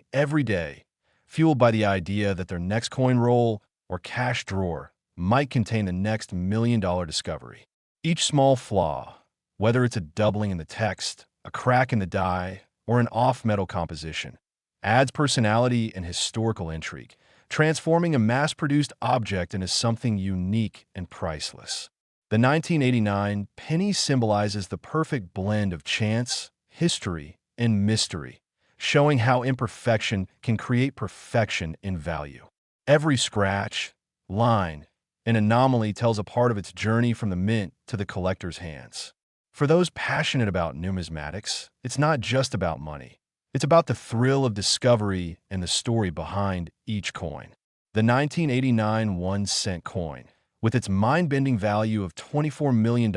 every day, fueled by the idea that their next coin roll or cash drawer might contain the next million-dollar discovery. Each small flaw, whether it's a doubling in the text, a crack in the die, or an off-metal composition, adds personality and historical intrigue, transforming a mass-produced object into something unique and priceless. The 1989 penny symbolizes the perfect blend of chance, history, and mystery, showing how imperfection can create perfection in value. Every scratch, line, and anomaly tells a part of its journey from the mint to the collector's hands. For those passionate about numismatics, it's not just about money. It's about the thrill of discovery and the story behind each coin. The 1989 1-cent coin, with its mind-bending value of $24 million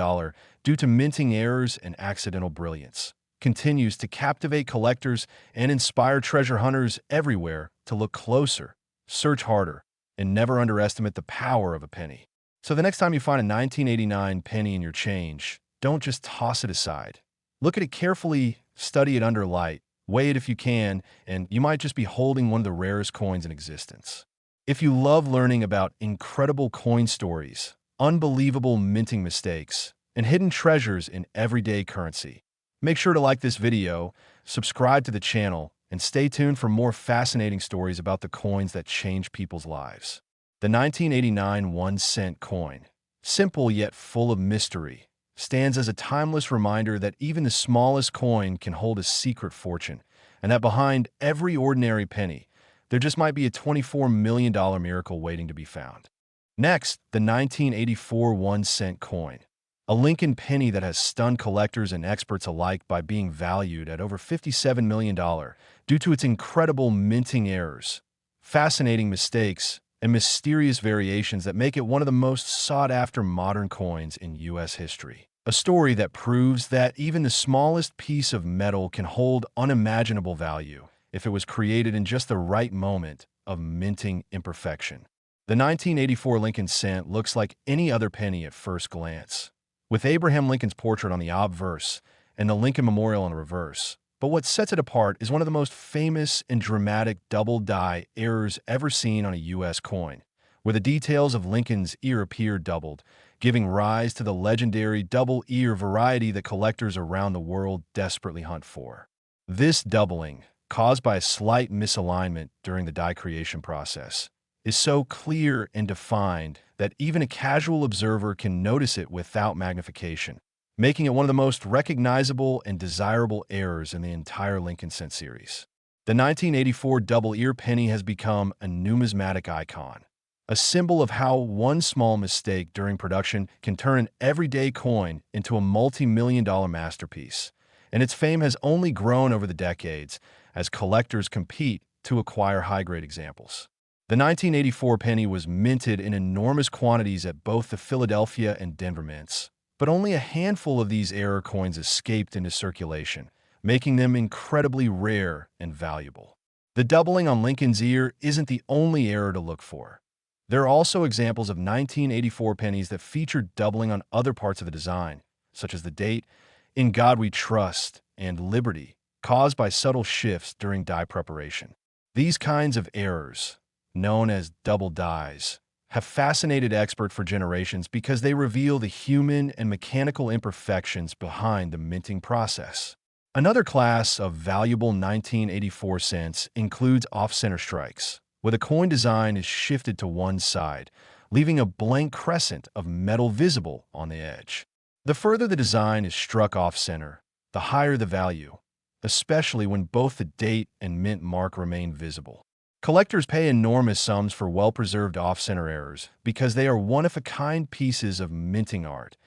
due to minting errors and accidental brilliance, continues to captivate collectors and inspire treasure hunters everywhere to look closer, search harder, and never underestimate the power of a penny. So the next time you find a 1989 penny in your change, don't just toss it aside. Look at it carefully, study it under light, weigh it if you can, and you might just be holding one of the rarest coins in existence. If you love learning about incredible coin stories, unbelievable minting mistakes, and hidden treasures in everyday currency, make sure to like this video, subscribe to the channel, and stay tuned for more fascinating stories about the coins that change people's lives. The 1989 1-cent coin, simple yet full of mystery, stands as a timeless reminder that even the smallest coin can hold a secret fortune, and that behind every ordinary penny, there just might be a $24 million miracle waiting to be found. Next, the 1984 1-cent coin, a Lincoln penny that has stunned collectors and experts alike by being valued at over $57 million due to its incredible minting errors, fascinating mistakes, and mysterious variations that make it one of the most sought-after modern coins in U.S. history. A story that proves that even the smallest piece of metal can hold unimaginable value if it was created in just the right moment of minting imperfection. The 1984 Lincoln cent looks like any other penny at first glance, with Abraham Lincoln's portrait on the obverse and the Lincoln Memorial on the reverse. But what sets it apart is one of the most famous and dramatic double-die errors ever seen on a U.S. coin, where the details of Lincoln's ear appear doubled, giving rise to the legendary double-ear variety that collectors around the world desperately hunt for. This doubling, caused by a slight misalignment during the die creation process, is so clear and defined that even a casual observer can notice it without magnification, making it one of the most recognizable and desirable errors in the entire Lincoln cent series. The 1984 double-ear penny has become a numismatic icon, a symbol of how one small mistake during production can turn an everyday coin into a multi-million-dollar masterpiece, and its fame has only grown over the decades as collectors compete to acquire high-grade examples. The 1984 penny was minted in enormous quantities at both the Philadelphia and Denver mints, but only a handful of these error coins escaped into circulation, making them incredibly rare and valuable. The doubling on Lincoln's ear isn't the only error to look for. There are also examples of 1984 pennies that feature doubling on other parts of the design, such as the date, "In God We Trust," and "Liberty," caused by subtle shifts during die preparation. These kinds of errors, known as double dies, have fascinated experts for generations because they reveal the human and mechanical imperfections behind the minting process. Another class of valuable 1984 cents includes off-center strikes, where the coin design is shifted to one side, leaving a blank crescent of metal visible on the edge. The further the design is struck off-center, the higher the value, especially when both the date and mint mark remain visible. Collectors pay enormous sums for well-preserved off-center errors because they are one-of-a-kind pieces of minting art,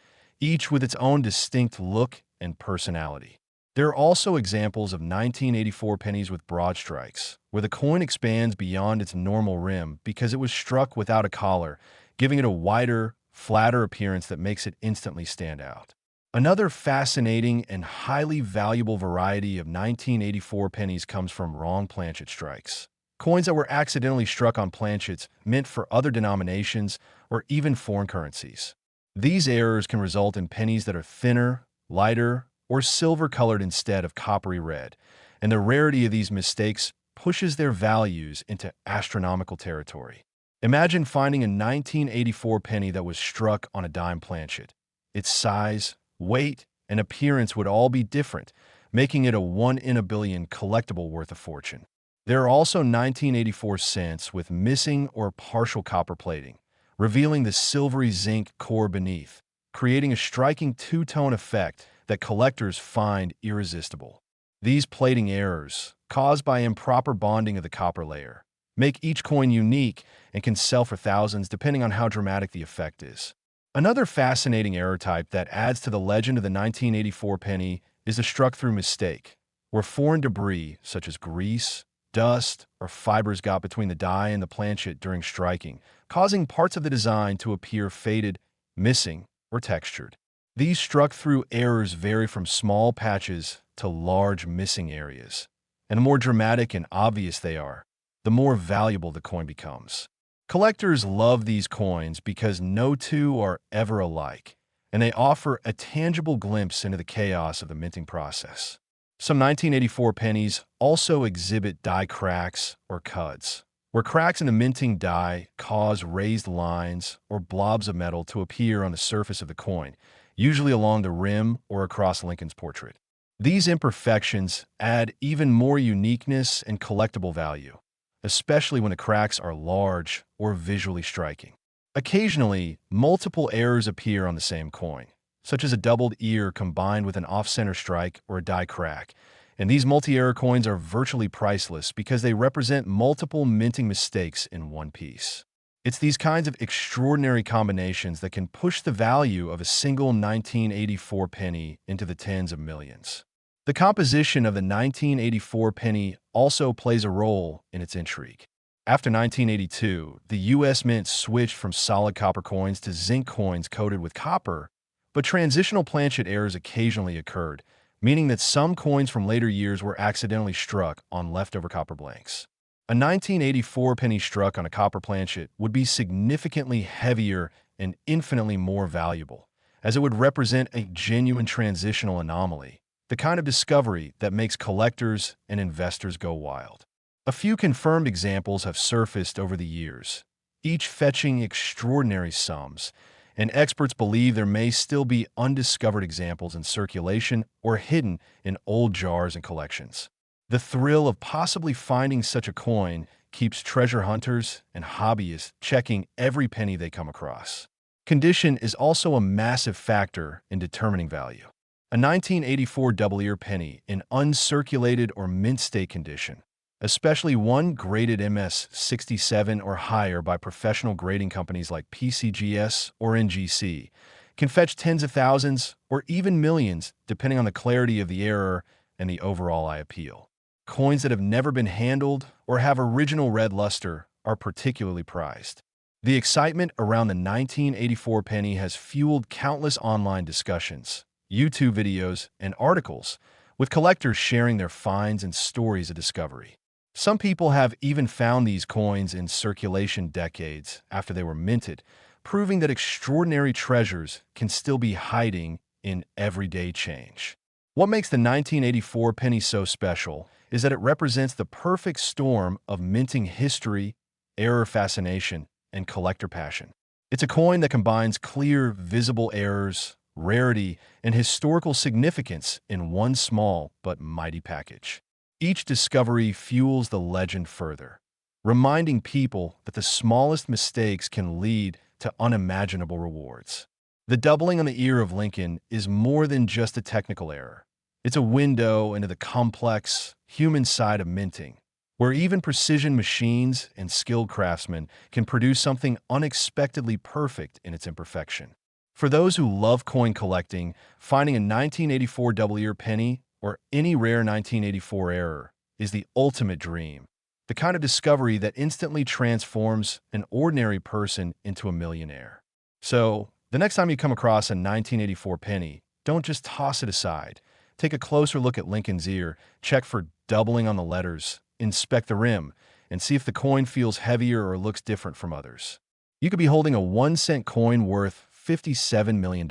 each with its own distinct look and personality. There are also examples of 1984 pennies with broad strikes, where the coin expands beyond its normal rim because it was struck without a collar, giving it a wider, flatter appearance that makes it instantly stand out. Another fascinating and highly valuable variety of 1984 pennies comes from wrong planchet strikes. Coins that were accidentally struck on planchets meant for other denominations or even foreign currencies. These errors can result in pennies that are thinner, lighter, or silver-colored instead of coppery red, and the rarity of these mistakes pushes their values into astronomical territory. Imagine finding a 1984 penny that was struck on a dime planchet. Its size, weight, and appearance would all be different, making it a 1 in a billion collectible worth a fortune. There are also 1984 cents with missing or partial copper plating, revealing the silvery zinc core beneath, creating a striking two-tone effect that collectors find irresistible. These plating errors, caused by improper bonding of the copper layer, make each coin unique and can sell for thousands depending on how dramatic the effect is. Another fascinating error type that adds to the legend of the 1984 penny is the struck-through mistake, where foreign debris, such as grease, dust or fibers got between the die and the planchet during striking, causing parts of the design to appear faded, missing, or textured. These struck-through errors vary from small patches to large missing areas, and the more dramatic and obvious they are, the more valuable the coin becomes. Collectors love these coins because no two are ever alike, and they offer a tangible glimpse into the chaos of the minting process. Some 1984 pennies also exhibit die cracks or cuds, where cracks in the minting die cause raised lines or blobs of metal to appear on the surface of the coin, usually along the rim or across Lincoln's portrait. These imperfections add even more uniqueness and collectible value, especially when the cracks are large or visually striking. Occasionally, multiple errors appear on the same coin, such as a doubled ear combined with an off-center strike or a die crack, and these multi-error coins are virtually priceless because they represent multiple minting mistakes in one piece. It's these kinds of extraordinary combinations that can push the value of a single 1984 penny into the tens of millions. The composition of the 1984 penny also plays a role in its intrigue. After 1982, the U.S. Mint switched from solid copper coins to zinc coins coated with copper, but transitional planchet errors occasionally occurred, meaning that some coins from later years were accidentally struck on leftover copper blanks. A 1984 penny struck on a copper planchet would be significantly heavier and infinitely more valuable, as it would represent a genuine transitional anomaly, the kind of discovery that makes collectors and investors go wild. A few confirmed examples have surfaced over the years, each fetching extraordinary sums, and experts believe there may still be undiscovered examples in circulation or hidden in old jars and collections. The thrill of possibly finding such a coin keeps treasure hunters and hobbyists checking every penny they come across. Condition is also a massive factor in determining value. A 1984 double-ear penny in uncirculated or mint state condition, especially one graded MS67 or higher by professional grading companies like PCGS or NGC, can fetch tens of thousands or even millions depending on the clarity of the error and the overall eye appeal. Coins that have never been handled or have original red luster are particularly prized. The excitement around the 1984 penny has fueled countless online discussions, YouTube videos, and articles, with collectors sharing their finds and stories of discovery. Some people have even found these coins in circulation decades after they were minted, proving that extraordinary treasures can still be hiding in everyday change. What makes the 1984 penny so special is that it represents the perfect storm of minting history, error fascination, and collector passion. It's a coin that combines clear, visible errors, rarity, and historical significance in one small but mighty package. Each discovery fuels the legend further, reminding people that the smallest mistakes can lead to unimaginable rewards. The doubling on the ear of Lincoln is more than just a technical error. It's a window into the complex, human side of minting, where even precision machines and skilled craftsmen can produce something unexpectedly perfect in its imperfection. For those who love coin collecting, finding a 1984 double-ear penny or any rare 1984 error is the ultimate dream, the kind of discovery that instantly transforms an ordinary person into a millionaire. So, the next time you come across a 1984 penny, don't just toss it aside. Take a closer look at Lincoln's ear, check for doubling on the letters, inspect the rim, and see if the coin feels heavier or looks different from others. You could be holding a 1-cent coin worth $57 million.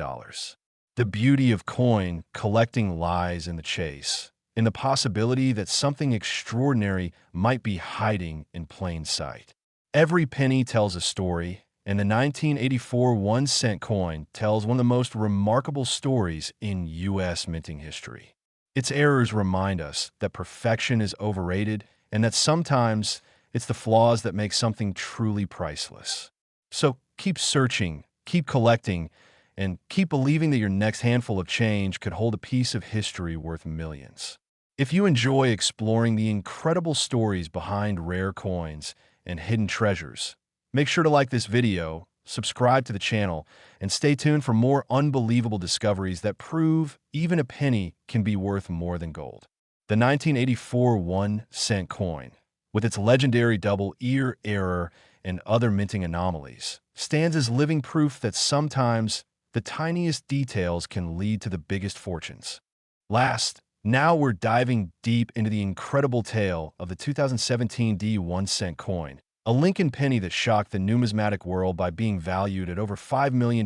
The beauty of coin collecting lies in the chase, in the possibility that something extraordinary might be hiding in plain sight. Every penny tells a story, and the 1984 1-cent coin tells one of the most remarkable stories in U.S. minting history. Its errors remind us that perfection is overrated and that sometimes it's the flaws that make something truly priceless. So keep searching, keep collecting, and keep believing that your next handful of change could hold a piece of history worth millions. If you enjoy exploring the incredible stories behind rare coins and hidden treasures, make sure to like this video, subscribe to the channel, and stay tuned for more unbelievable discoveries that prove even a penny can be worth more than gold. The 1984 1-cent coin. with its legendary double ear error and other minting anomalies, stands as living proof that sometimes the tiniest details can lead to the biggest fortunes. Last, now we're diving deep into the incredible tale of the 2017 D 1-cent coin, a Lincoln penny that shocked the numismatic world by being valued at over $5 million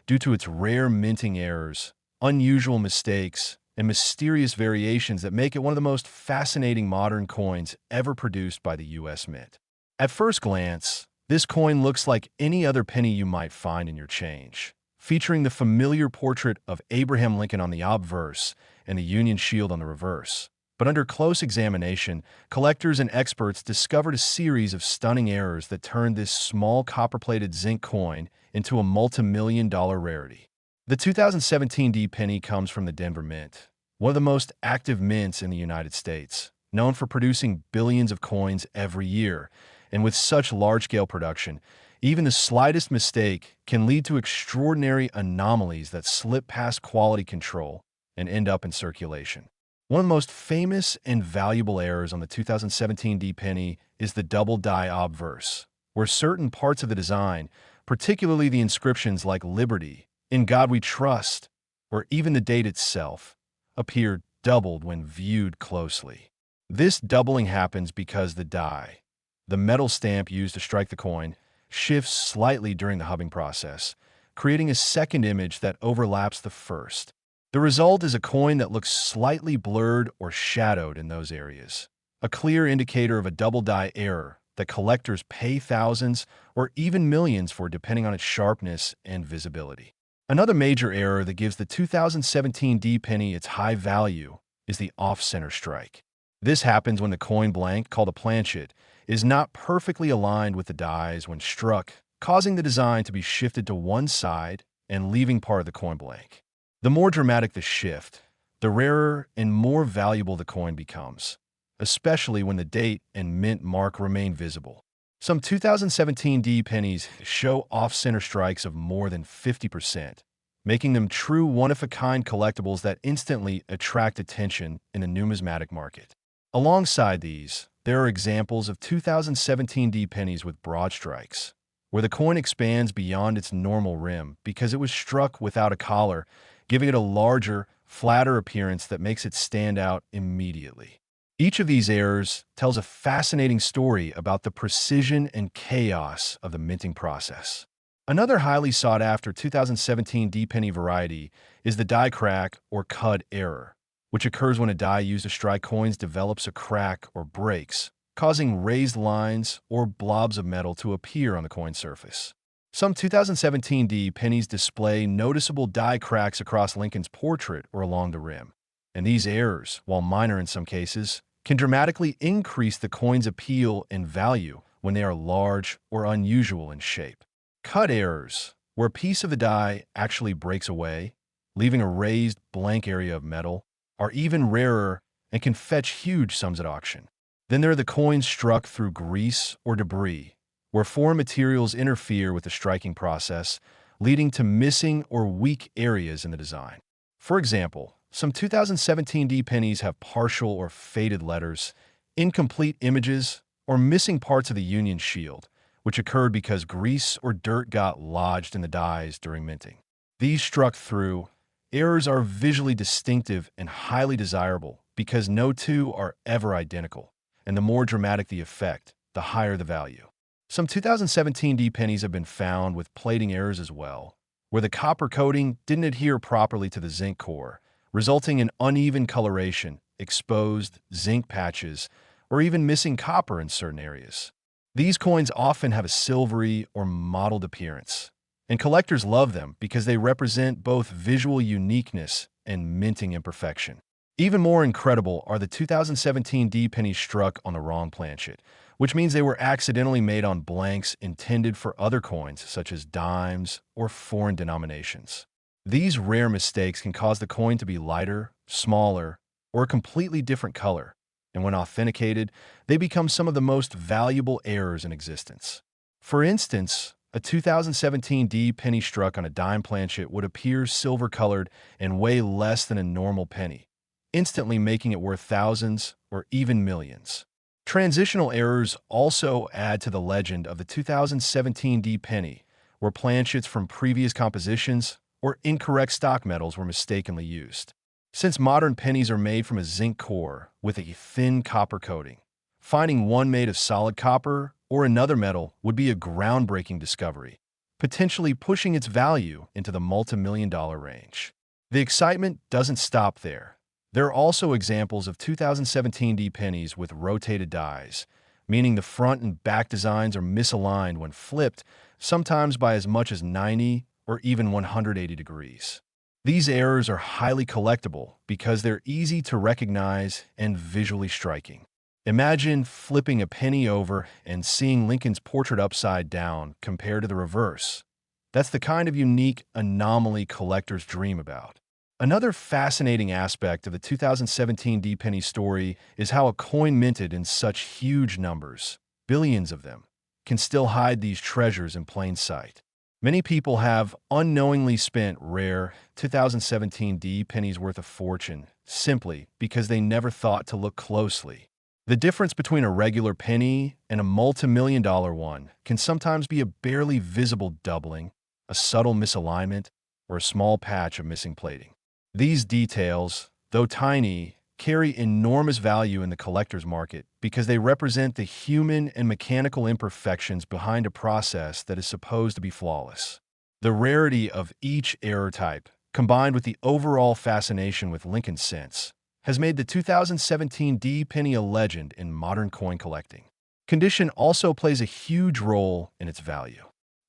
due to its rare minting errors, unusual mistakes, and mysterious variations that make it one of the most fascinating modern coins ever produced by the U.S. Mint. At first glance, this coin looks like any other penny you might find in your change, featuring the familiar portrait of Abraham Lincoln on the obverse and the Union Shield on the reverse. But under close examination, collectors and experts discovered a series of stunning errors that turned this small copper-plated zinc coin into a multi-million-dollar rarity. The 2017 D penny comes from the Denver Mint, one of the most active mints in the United States, known for producing billions of coins every year. And with such large-scale production, even the slightest mistake can lead to extraordinary anomalies that slip past quality control and end up in circulation. One of the most famous and valuable errors on the 2017 D penny is the double die obverse, where certain parts of the design, particularly the inscriptions like Liberty, In God We Trust, or even the date itself, appear doubled when viewed closely. This doubling happens because the die, the metal stamp used to strike the coin, shifts slightly during the hubbing process, creating a second image that overlaps the first. The result is a coin that looks slightly blurred or shadowed in those areas, a clear indicator of a double die error that collectors pay thousands or even millions for depending on its sharpness and visibility. Another major error that gives the 2017 D penny its high value is the off-center strike. This happens when the coin blank, called a planchet, is not perfectly aligned with the dies when struck, causing the design to be shifted to one side and leaving part of the coin blank. The more dramatic the shift, the rarer and more valuable the coin becomes, especially when the date and mint mark remain visible. Some 2017 D pennies show off-center strikes of more than 50%, making them true one-of-a-kind collectibles that instantly attract attention in the numismatic market. Alongside these, there are examples of 2017 D pennies with broad strikes, where the coin expands beyond its normal rim because it was struck without a collar, giving it a larger, flatter appearance that makes it stand out immediately. Each of these errors tells a fascinating story about the precision and chaos of the minting process. Another highly sought-after 2017 D penny variety is the die crack or cud error, which occurs when a die used to strike coins develops a crack or breaks, causing raised lines or blobs of metal to appear on the coin surface. Some 2017 D pennies display noticeable die cracks across Lincoln's portrait or along the rim, and these errors, while minor in some cases, can dramatically increase the coin's appeal and value when they are large or unusual in shape. Cut errors, where a piece of the die actually breaks away, leaving a raised blank area of metal, are even rarer and can fetch huge sums at auction. Then there are the coins struck through grease or debris, where foreign materials interfere with the striking process, leading to missing or weak areas in the design. For example, some 2017 D pennies have partial or faded letters, incomplete images, or missing parts of the Union Shield, which occurred because grease or dirt got lodged in the dies during minting. These struck through errors are visually distinctive and highly desirable because no two are ever identical, and the more dramatic the effect, the higher the value. Some 2017 D pennies have been found with plating errors as well, where the copper coating didn't adhere properly to the zinc core, resulting in uneven coloration, exposed zinc patches, or even missing copper in certain areas. These coins often have a silvery or mottled appearance, and collectors love them because they represent both visual uniqueness and minting imperfection. Even more incredible are the 2017 D pennies struck on the wrong planchet, which means they were accidentally made on blanks intended for other coins such as dimes or foreign denominations. These rare mistakes can cause the coin to be lighter, smaller, or a completely different color, and when authenticated, they become some of the most valuable errors in existence. For instance, a 2017 D penny struck on a dime planchet would appear silver-colored and weigh less than a normal penny, instantly making it worth thousands or even millions. Transitional errors also add to the legend of the 2017 D penny, where planchets from previous compositions or incorrect stock metals were mistakenly used. Since modern pennies are made from a zinc core with a thin copper coating, finding one made of solid copper or another metal would be a groundbreaking discovery, potentially pushing its value into the multi-million-dollar range. The excitement doesn't stop there. There are also examples of 2017 D pennies with rotated dies, meaning the front and back designs are misaligned when flipped, sometimes by as much as 90 or even 180 degrees. These errors are highly collectible because they're easy to recognize and visually striking. Imagine flipping a penny over and seeing Lincoln's portrait upside down compared to the reverse. That's the kind of unique anomaly collectors dream about. Another fascinating aspect of the 2017 D penny story is how a coin minted in such huge numbers, billions of them, can still hide these treasures in plain sight. Many people have unknowingly spent rare 2017 D pennies worth of fortune simply because they never thought to look closely. The difference between a regular penny and a multi-million-dollar one can sometimes be a barely visible doubling, a subtle misalignment, or a small patch of missing plating. These details, though tiny, carry enormous value in the collector's market because they represent the human and mechanical imperfections behind a process that is supposed to be flawless. The rarity of each error type, combined with the overall fascination with Lincoln cents, has made the 2017 D penny a legend in modern coin collecting. Condition also plays a huge role in its value.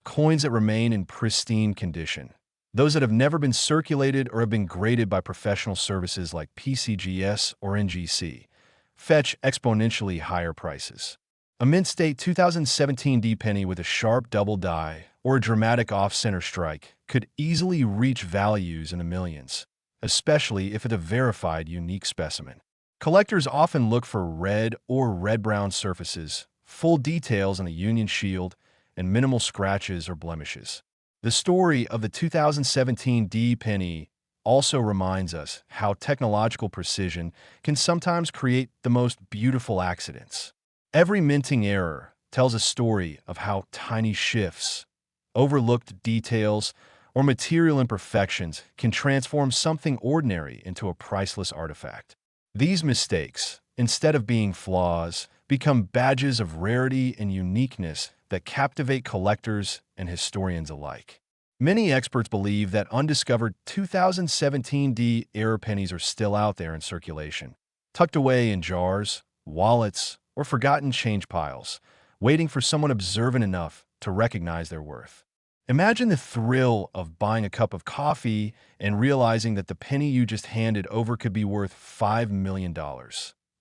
Coins that remain in pristine condition, those that have never been circulated or have been graded by professional services like PCGS or NGC, fetch exponentially higher prices. A mint-state 2017 D penny with a sharp double die or a dramatic off-center strike could easily reach values in the millions, especially if it's a verified unique specimen. Collectors often look for red or red-brown surfaces, full details on the Union shield, and minimal scratches or blemishes. The story of the 2017 D penny also reminds us how technological precision can sometimes create the most beautiful accidents. Every minting error tells a story of how tiny shifts, overlooked details, or material imperfections can transform something ordinary into a priceless artifact. These mistakes, instead of being flaws, become badges of rarity and uniqueness that captivate collectors and historians alike. Many experts believe that undiscovered 2017 D error pennies are still out there in circulation, tucked away in jars, wallets, or forgotten change piles, waiting for someone observant enough to recognize their worth. Imagine the thrill of buying a cup of coffee and realizing that the penny you just handed over could be worth $5 million.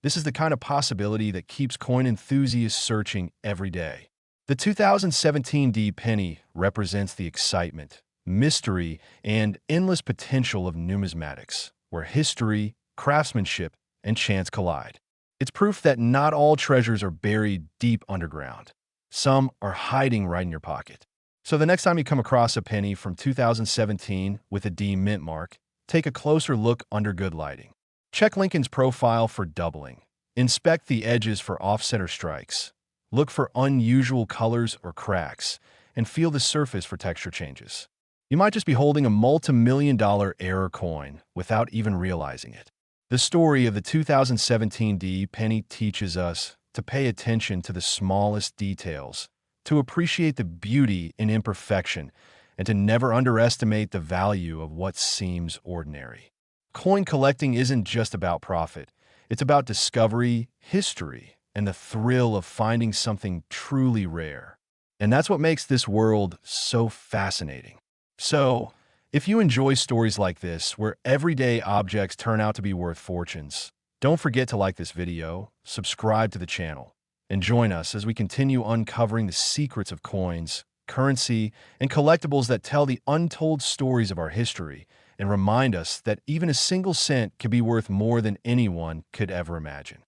This is the kind of possibility that keeps coin enthusiasts searching every day. The 2017 D penny represents the excitement, mystery, and endless potential of numismatics, where history, craftsmanship, and chance collide. It's proof that not all treasures are buried deep underground. Some are hiding right in your pocket. So the next time you come across a penny from 2017 with a D mint mark, take a closer look under good lighting. Check Lincoln's profile for doubling. Inspect the edges for off-center strikes. Look for unusual colors or cracks, and feel the surface for texture changes. You might just be holding a multi-million-dollar error coin without even realizing it. The story of the 2017 D penny teaches us to pay attention to the smallest details, to appreciate the beauty in imperfection, and to never underestimate the value of what seems ordinary. Coin collecting isn't just about profit. It's about discovery, history, and the thrill of finding something truly rare. And that's what makes this world so fascinating. So, if you enjoy stories like this, where everyday objects turn out to be worth fortunes, don't forget to like this video, subscribe to the channel, and join us as we continue uncovering the secrets of coins, currency, and collectibles that tell the untold stories of our history and remind us that even a single cent can be worth more than anyone could ever imagine.